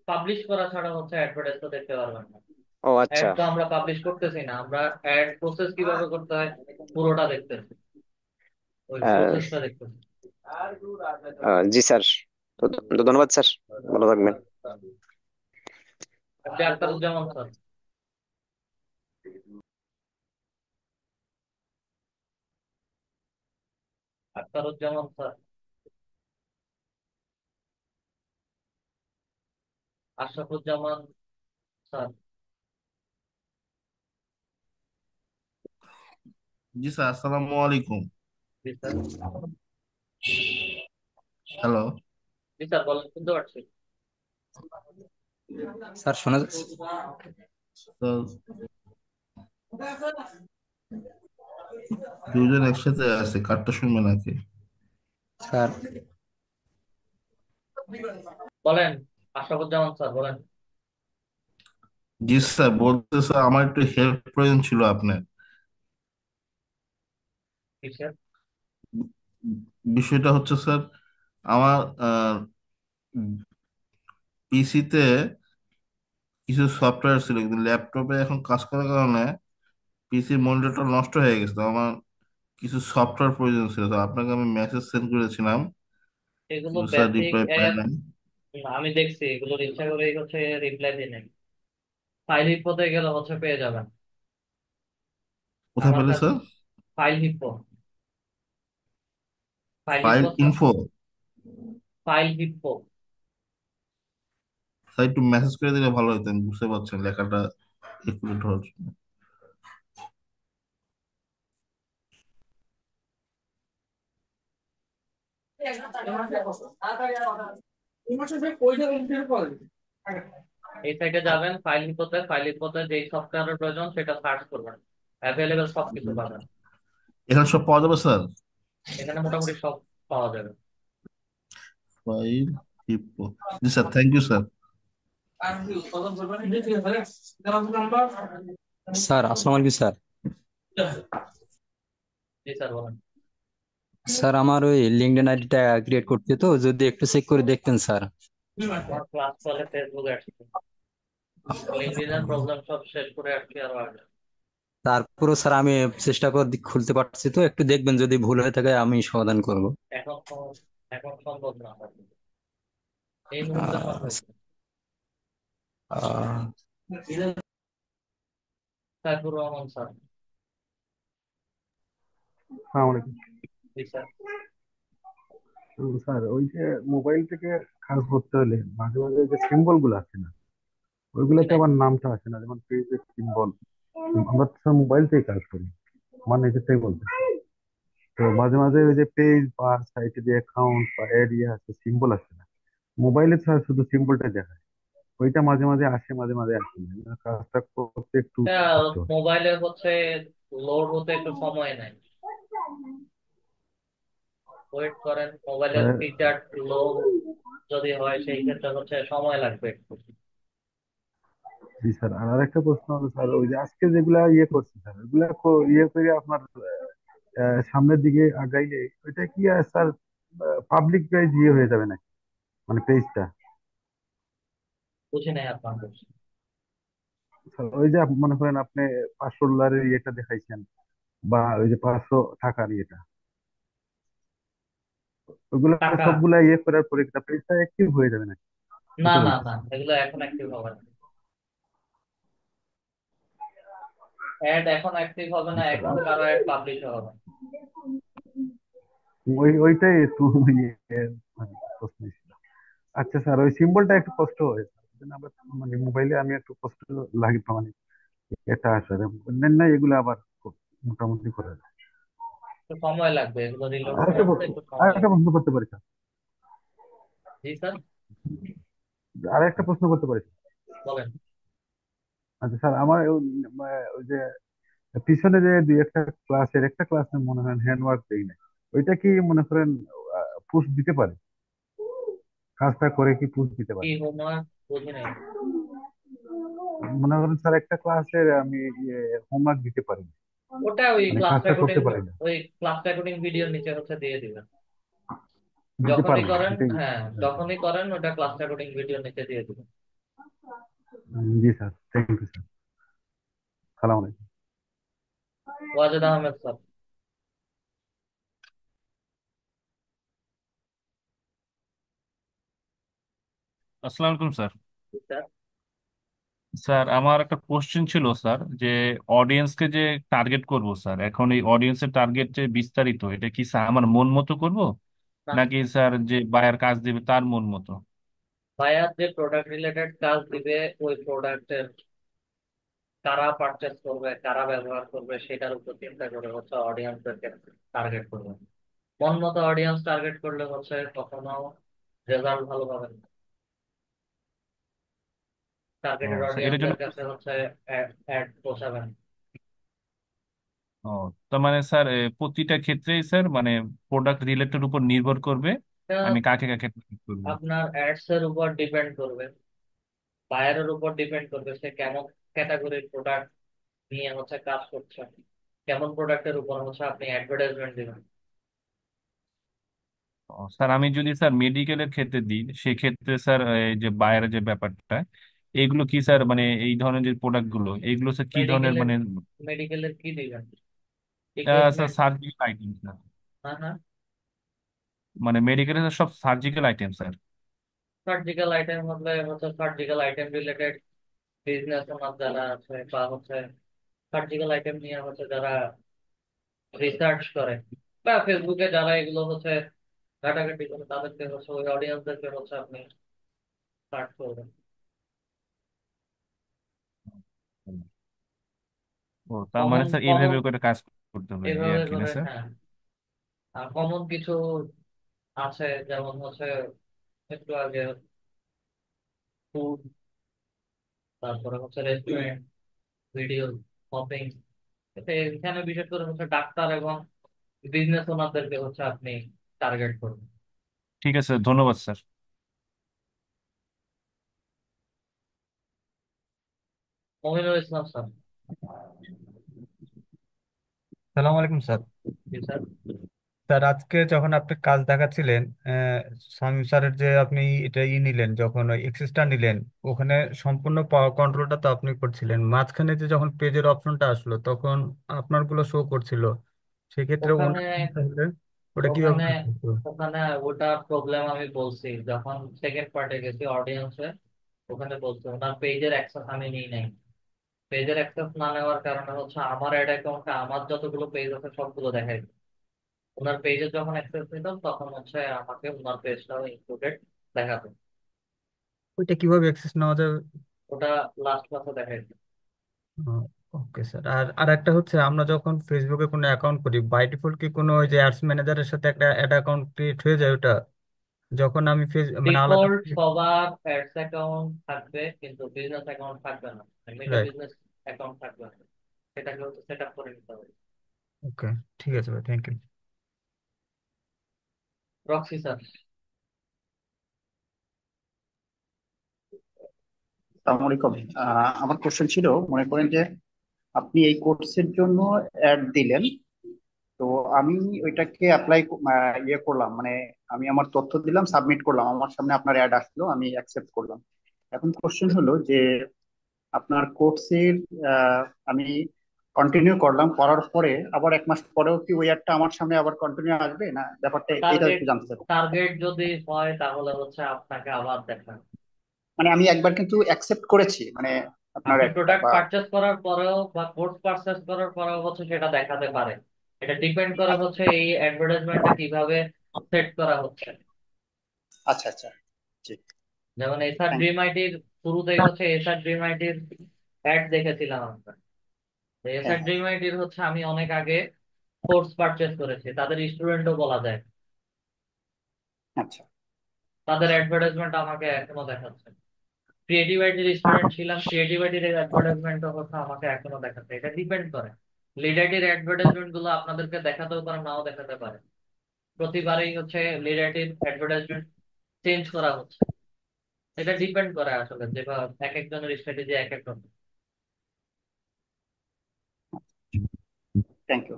পাবলিশ করা ছাড়া হচ্ছে অ্যাডভার্টাইজ তো দেখতে পারবেন না। ও অ্যাড আচ্ছা। তো আমরা পাবলিশ করতেছি না, আমরা অ্যাড প্রসেস কিভাবে করতে হয় পুরোটা দেখতেছি, ওই আহ, প্রসেসটা দেখতেছি। জি স্যার। তো তো ধন্যবাদ স্যার, ভালো থাকবেন। আপনি Aktaruzzaman sir. Aktaruzzaman sir. Ashrafuzzaman sir. জি স্যার, আসসালামু আলাইকুম। জি স্যার। হ্যালো। জি স্যার বলেন, শুনতে পারছি। স্যার শোনা যাচ্ছে? তো দুজন একসাথে আছে, কারটা শুনবে নাকি? স্যার বলেন, আশরাফুজ্জামান স্যার বলেন। জি স্যার, বলতে স্যার আমার একটু হেল্প প্রয়োজন ছিল আপনার। কিসের? বিষয়টা হচ্ছে স্যার, আমার পিসিতে কিছু সফটওয়্যার ছিল কিন্তু ল্যাপটপে এখন কাজ করার কারণে পিসির মনিটরটা নষ্ট হয়ে গেছে। তো আমার কিছু সফটওয়্যার প্রয়োজন ছিল, তো আপনাকে আমি মেসেজ সেন্ড করেছিলাম, এগুলো কিন্তু স্যার বেসিক, রিপ্লাই পাই নাই। আমি দেখছি এগুলোর ইচ্ছা করেই হচ্ছে রিপ্লাই দিই নাই। ফাইল হিপ্পোতে গেলে হচ্ছে পেয়ে যাবেন। কোথায় আমার পেলে কাছে sir? File hippo, file file hippo sir, info? File hippo. Sir একটু মেসেজ করে দিলে ভালো হতো, আমি বুঝতে পারছেন লেখাটা একুরেট হওয়ার জন্য। এই সাইটে যাবেন, ফাইল হিপ্পোতে, ফাইল হিপ্পোতে যেই সফটওয়্যারের প্রয়োজন সেটা সার্চ করবেন, অ্যাভেলেবেল সবকিছু পাবেন। এখানে সব পাওয়া যাবে স্যার? এখানে মোটামুটি সব পাওয়া যাবে। File info. জি sir, thank you sir. Sir আসসালামু আলাইকুম স্যার। জি স্যার বলেন। স্যার আমার ওই লিঙ্কডইন আইডিটা ক্রিয়েট করতে, তো যদি একটু চেক করে দেখতেন স্যার। আমার ক্লাস চলে ফেসবুকে আসছে, লিঙ্কডইনের প্রবলেম সব শেষ করে আসছি আরো আগে। তারপরও স্যার আমি চেষ্টা করে খুলতে পারছি, তো একটু দেখবেন, যদি ভুল হয়ে থাকে আমি সমাধান করব। এখন এখন সম্ভব না, এই মুহূর্তে সম্ভব না। আহ, সাইফুর রহমান স্যার। আসসালামু আলাইকুম। জি স্যার। তো স্যার ওই যে মোবাইল থেকে কাজ করতে হলে মাঝে মাঝে যে সিম্বল গুলো আছে না, ওইগুলোতে আবার নামটা আসে না, যেমন পেজের সিম্বল। আমরা তো মোবাইল থেকে কাজ করি, আমার নিজের থেকে বলতে। তো মাঝে মাঝে ওই যে পেজ বা সাইটে যে অ্যাকাউন্ট বা এরিয়া আছে, সিম্বল আসে না। মোবাইলে ছাড়া শুধু সিম্বলটা দেখায়, ওইটা মাঝে মাঝে আসে, মাঝে মাঝে আসে না। কাজটা করতে একটু কষ্ট হয়। মোবাইলে হচ্ছে লোড হতে একটু সময় নেয়, ওয়েট করেন। মোবাইলের স্যার, ফিচার লো যদি হয় সেই ক্ষেত্রে হচ্ছে সময় লাগবে একটু। জি স্যার, আর আরেকটা প্রশ্ন হলো স্যার, ওই যে আজকে যেগুলা করছে স্যার, ওইগুলা করে আপনার সামনের দিকে আগাইলে ওইটা কি আর স্যার পাবলিক পেজ হয়ে যাবে নাকি, মানে পেজটা? বুঝি নাই আপনার প্রশ্ন। স্যার ওই যে মনে করেন আপনি $500 ইয়েটা দেখাইছেন, বা ওই যে $500 ইয়েটা, ওইগুলা টাকা, সবগুলা করার পরে একটা পেজটা অ্যাক্টিভ হয়ে যাবে নাকি, না এটা না না, বলতেছি। এগুলো এখন অ্যাক্টিভ হবে না। অ্যাড এখন অ্যাক্টিভ হবে জি না, স্যার, এখন কারো অ্যাড পাবলিশ হবে না। ওইটাই একটু মানে প্রশ্ন ছিল। আচ্ছা স্যার, ওই সিম্বলটা একটু কষ্ট হয়েছে, আবার মানে মোবাইলে আমি একটু কষ্ট লাগে, মানে এটা আসলে অন্যান্য এগুলো আবার মোটামুটি করা যায়। একটু সময় লাগবে, এগুলো রিলোড আরেকটা করতে প্রশ্ন একটু সময় আরেকটা লাগবে। প্রশ্ন করতে পারি স্যার? জি স্যার আরেকটা প্রশ্ন করতে পারি স্যার? বলেন। আচ্ছা স্যার, আমার ওই যে পিছনে যে দুই একটা ক্লাসের একটা ক্লাসে মনে হয় হ্যান্ডওয়ার্ক দেই না, ওইটা কি মনে করেন পুশ দিতে পারে? কাজটা করে কি পুশ দিতে কি পারে? হোমওয়ার্ক? বুঝি নাই। মনে করেন স্যার একটা ক্লাসের আমি হোমওয়ার্ক দিতে পারি না, ওটা ওই মানে ক্লাস কাজটা রেকর্ডিং, করতে পারি না, ওই ক্লাস রেকর্ডিং ভিডিওর নিচে হচ্ছে দিয়ে দিবেন। দিতে যখনই পারবো না করেন, এটাই। হ্যাঁ যখনই করেন ওটা ক্লাস রেকর্ডিং ভিডিওর নিচে দিয়ে দিবেন। জি স্যার, থ্যাংক ইউ স্যার। সালাম আলাইকুম। ওয়াজেদ আহমেদ স্যার। আসসালামু আলাইকুম স্যার। স্যার স্যার আমার একটা কোশ্চেন ছিল স্যার, যে অডিয়েন্সকে যে টার্গেট করব স্যার, এখন এই অডিয়েন্সের টার্গেট যে বিস্তারিত, এটা কি স্যার আমার মন মতো করব না, নাকি স্যার যে বায়ার কাজ দেবে তার মন মতো? বায়ার যে প্রোডাক্ট রিলেটেড কাজ দিবে ওই প্রোডাক্টের কারা পারচেস করবে, কারা ব্যবহার করবে, সেটার উপর চিন্তা করে হচ্ছে অডিয়েন্সদেরকে টার্গেট করবে। মন মতো অডিয়েন্স টার্গেট করলে হচ্ছে কখনো রেজাল্ট ভালো পাবেন না। ও টার্গেটেড স্যার এটার জন্য, অডিয়েন্সের কাছে হচ্ছে অ্যাড পৌঁছাবেন। ও তার মানে স্যার প্রতিটা ক্ষেত্রেই স্যার মানে প্রোডাক্ট রিলেটেড উপর নির্ভর করবে এটা আমি কাকে কাকে target করবো। আপনার অ্যাডস এর উপর ডিপেন্ড করবে, বায়ারের উপর ডিপেন্ড করবে সে কেমন ক্যাটাগরির প্রোডাক্ট নিয়ে হচ্ছে কাজ করছে, কেমন প্রোডাক্টের উপর হচ্ছে আপনি অ্যাডভার্টাইজমেন্ট দিবেন। ও, স্যার আমি যদি স্যার মেডিকেলের ক্ষেত্রে দিই সেক্ষেত্রে স্যার এই যে বায়ারের যে ব্যাপারটা এইগুলো কি স্যার মানে এই ধরনের যে প্রোডাক্ট গুলো এইগুলো স্যার কি ধরনের মেডিকেলের মানে মেডিকেলের কি দিবেন? Sir equipment? Surgical item sir, হ্যাঁ হ্যাঁ, মানে মেডিকেলের সব surgical item sir. Surgical item হলে হচ্ছে surgical item related business owner যারা আছে বা হচ্ছে সার্জিক্যাল আইটেম নিয়ে হচ্ছে যারা রিসার্চ করে বা ফেসবুকে যারা এগুলো হচ্ছে ঘাটাঘাটি করে তাদেরকে হচ্ছে ওই অডিয়েন্সদেরকে হচ্ছে আপনি সার্চ করবেন। ও তার মানে কমন স্যার কমন এইভাবে করে কাজ করতে হবে এই এইভাবে আর কি না করে, স্যার। হ্যাঁ। আর কমন কিছু আছে যেমন হচ্ছে একটু আগে ফুড, তারপরে হচ্ছে রেস্টুরেন্ট, ভিডিও, শপিং। এখানে বিশেষ করে হচ্ছে ডাক্তার এবং বিজনেস ওনারদেরকে হচ্ছে আপনি টার্গেট করবেন। ঠিক আছে স্যার, ধন্যবাদ স্যার। মমিনুল ইসলাম স্যার। সালাম আলাইকুম স্যার। জি স্যার। স্যার আজকে যখন আপনি কাজ দেখাচ্ছিলেন শামীম স্যারের যে আপনি এটা নিলেন, যখন ওই এক্সেসটা নিলেন, ওখানে সম্পূর্ণ পাওয়ার কন্ট্রোলটা তো আপনি করছিলেন, মাঝখানে যে যখন পেজের অপশনটা আসলো তখন আপনার গুলো শো করছিল, সেক্ষেত্রে ওখানে ওনার তাহলে ওটা কিভাবে ওখানে কাজ করতো? ওখানে ওটা প্রবলেম আমি বলছি যখন সেকেন্ড পার্টে গেছি অডিয়েন্সে, ওখানে বলছি ওনার পেজের অ্যাক্সেস আমি নিই নাই। পেজের অ্যাক্সেস না নেওয়ার কারণে হচ্ছে আমার অ্যাড অ্যাকাউন্টে আমার যতগুলো পেজ আছে সবগুলো দেখাই দিত। ওনার পেজে যখন অ্যাক্সেস নিতাম তখন হচ্ছে আমাকে ওনার পেজটাও ইনক্লুডেড দেখাতো। ওইটা কিভাবে অ্যাক্সেস নেওয়া যাবে? ওটা লাস্ট ক্লাসে দেখাই দিত। Okay sir. আর আর একটা হচ্ছে, আমরা যখন ফেসবুকে কোনো অ্যাকাউন্ট করি বাই ডিফল্ট কি কোনো ওই যে অ্যাডস ম্যানেজারের সাথে একটা অ্যাড অ্যাকাউন্ট ক্রিয়েট হয়ে যায় ওটা, যখন আমি মানে আলাদা? ডিফল্ট সবার অ্যাডস অ্যাকাউন্ট থাকবে কিন্তু বিজনেস অ্যাকাউন্ট থাকবে না, মেটা রাইট। বিজনেস অ্যাকাউন্ট থাকবে না। সেটাকে হচ্ছে সেট আপ করে নিতে হবে। ওকে, ঠিক আছে ভাই, থ্যাংক ইউ। Roxie sir. আসসালামু আলাইকুম। আমার কোশ্চেন ছিল, মনে করেন যে আপনি এই কোর্সের জন্য অ্যাড দিলেন, তো আমি ওইটাকে অ্যাপ্লাই ইয়ে করলাম, মানে আমি আমার তথ্য দিলাম, সাবমিট করলাম, আমার সামনে আপনার অ্যাড আসলো, আমি অ্যাকসেপ্ট করলাম। এখন কোশ্চেন হলো যে আপনার কোর্সের আমি কন্টিনিউ করলাম, করার পরে আবার 1 মাস পরেও কি ওই অ্যাডটা আমার সামনে আবার কন্টিনিউ আসবে, না ব্যাপারটা এটা টার্গেট একটু জানতে চাই। টার্গেট যদি হয় তাহলে হচ্ছে আপনাকে আবার দেখান। মানে আমি একবার কিন্তু অ্যাকসেপ্ট করেছি, মানে আপনার আপনি অ্যাডটা প্রোডাক্ট বা পারচেস করার পরেও বা কোর্স পারচেস করার পরেও হচ্ছে সেটা দেখাতে পারে। এটা ডিপেন্ড করে হচ্ছে এই অ্যাডভার্টাইজমেন্টটা কিভাবে সেট করা হচ্ছে। আচ্ছা আচ্ছা, জি, যেমন এসআর থ্যাংক ড্রিম আইটির শুরুতেই হচ্ছে এসআর ড্রিম আইটির অ্যাড দেখেছিলাম আমরা। হ্যাঁ এসআর হ্যাঁ, ড্রিম আইটির হচ্ছে আমি অনেক আগে কোর্স পারচেস করেছি, তাদের স্টুডেন্টও বলা যায়। আচ্ছা তাদের অ্যাডভার্টাইজমেন্ট আমাকে এখনো দেখাচ্ছে। ক্রিয়েটিভ আইটির স্টুডেন্ট ছিলাম, ক্রিয়েটিভ আইটির অ্যাডভার্টাইজমেন্টও হচ্ছে আমাকে এখনো দেখাচ্ছে। এটা ডিপেন্ড করে। লিড আইটির অ্যাডভার্টাইজমেন্ট গুলো আপনাদেরকে দেখাতেও পারে, নাও দেখাতে পারে। প্রতিবারই হচ্ছে লিড আইটির অ্যাডভার্টাইজমেন্ট চেঞ্জ করা হচ্ছে। এটা ডিপেন্ড করে আসলে যে এক একজনের স্ট্র্যাটেজি এক এক রকম। Thank you.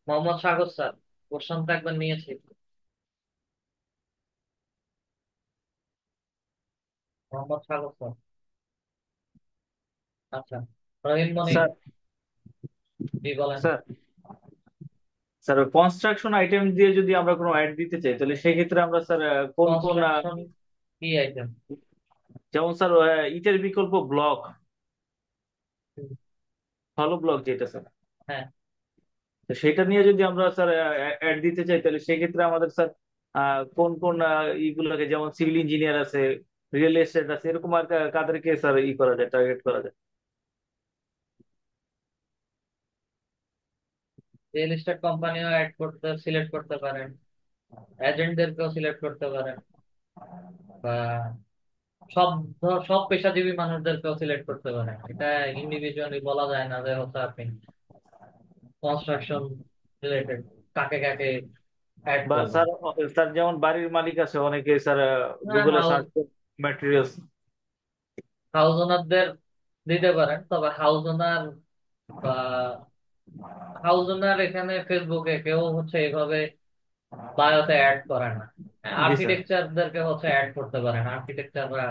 Mohammad Sagar sir, question তো একবার নিয়েছি। মোহাম্মদ সাগর স্যার। আচ্ছা, রহিম মনির, স্যার জি বলেন। স্যার স্যার কনস্ট্রাকশন আইটেম দিয়ে যদি আমরা কোনো অ্যাড দিতে চাই তাহলে সেক্ষেত্রে আমরা স্যার কোন কোন কনস্ট্রাকশন কি আইটেম? যেমন স্যার ইটের বিকল্প ব্লক, ভালো ব্লক যেটা স্যার, হ্যাঁ, তো সেটা নিয়ে যদি আমরা স্যার অ্যাড দিতে চাই তাহলে সেক্ষেত্রে আমাদের স্যার কোন কোন ইগুলোকে, যেমন সিভিল ইঞ্জিনিয়ার আছে, রিয়েল এস্টেট আছে, এরকম আর কাদেরকে স্যার করা যায়, টার্গেট করা যায়? রিয়েল এস্টেট কোম্পানিও অ্যাড করতে সিলেক্ট করতে পারেন, এজেন্টদেরকেও সিলেক্ট করতে পারেন, বা সব সব পেশাজীবী মানুষদেরকেও সিলেক্ট করতে পারেন। এটা ইন্ডিভিজুয়ালি বলা যায় না যে হচ্ছে আপনি কনস্ট্রাকশন রিলেটেড কাকে কাকে অ্যাড বা করবেন। স্যার, স্যার যেমন বাড়ির মালিক আছে অনেকে স্যার, হ্যাঁ, গুগলে হাউস সার্চ ম্যাটেরিয়ালস। হাউস ওনারদের দিতে পারেন, তবে হাউস ওনার বা হাউস ওনার এখানে ফেসবুকে কেউ হচ্ছে এইভাবে বায়োতে অ্যাড করে না। জি স্যার। আর্কিটেকচারদেরকে হচ্ছে অ্যাড করতে পারেন, আর্কিটেকচাররা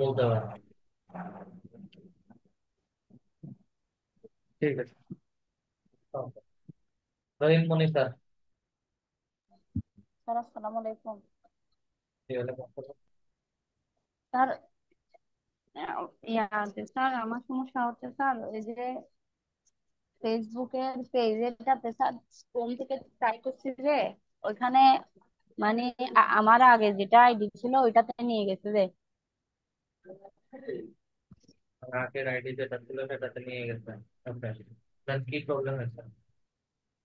বলতে পারেন। ঠিক আছে। রহিম মনি স্যার। স্যার আসসালামু আলাইকুম। জি, ওয়ালাইকুম আসসালাম। স্যার স্যার আমার সমস্যা হচ্ছে স্যার এই যে ফেসবুকের পেজেরটাতে স্যার হোম থেকে ট্রাই করছি যে ওইখানে মানে আমার আগে যেটা আইডি ছিল ওইটাতে নিয়ে গেছে যে আগের আইডি যেটা ছিল সেটাতে নিয়ে গেছেন। ওকে, দেন কি প্রবলেম হয়েছে?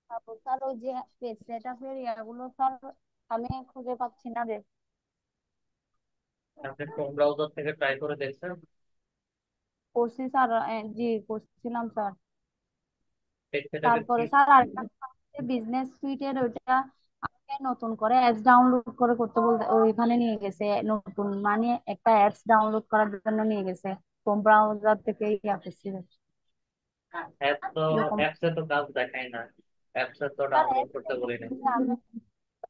তারপর স্যার ওই যে পেজ সেটআপের ইয়াগুলো স্যার আমি খুঁজে পাচ্ছি না রে। আপনি ক্রোম ব্রাউজার থেকে ট্রাই করে দেখছেন? করছি স্যার, জি করছিলাম স্যার। পেজ সেটআপের তারপরে কি? স্যার আরেকটা বিজনেস সুইটের ওইটা আমাকে নতুন করে অ্যাপস ডাউনলোড করে করতে বলতে ওইখানে নিয়ে গেছে, নতুন মানে একটা অ্যাপস ডাউনলোড করার জন্য নিয়ে গেছে ক্রোম ব্রাউজার থেকে ইয়া করছি অ্যাপ তো এরকম। অ্যাপসে তো কাজ দেখায় না, অ্যাপসে তো স্যার ডাউনলোড করতে বলি না। আমি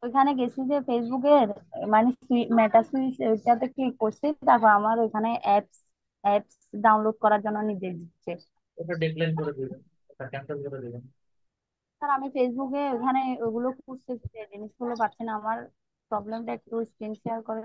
ওইখানে গেছি যে ফেসবুকের মানে মেটা সুইচ ওইটাতে ক্লিক করছি, তারপর আমার ওইখানে অ্যাপস অ্যাপস ডাউনলোড করার জন্য নির্দেশ দিচ্ছে। ওটা ডিক্লাইন করে দিবেন, ওটা ক্যান্সেল করে দিবেন। স্যার আমি ফেসবুকে ওখানে ওগুলো খুঁজতেছি, জিনিসগুলো পাচ্ছি না। আমার প্রবলেমটা একটু স্ক্রিন শেয়ার করে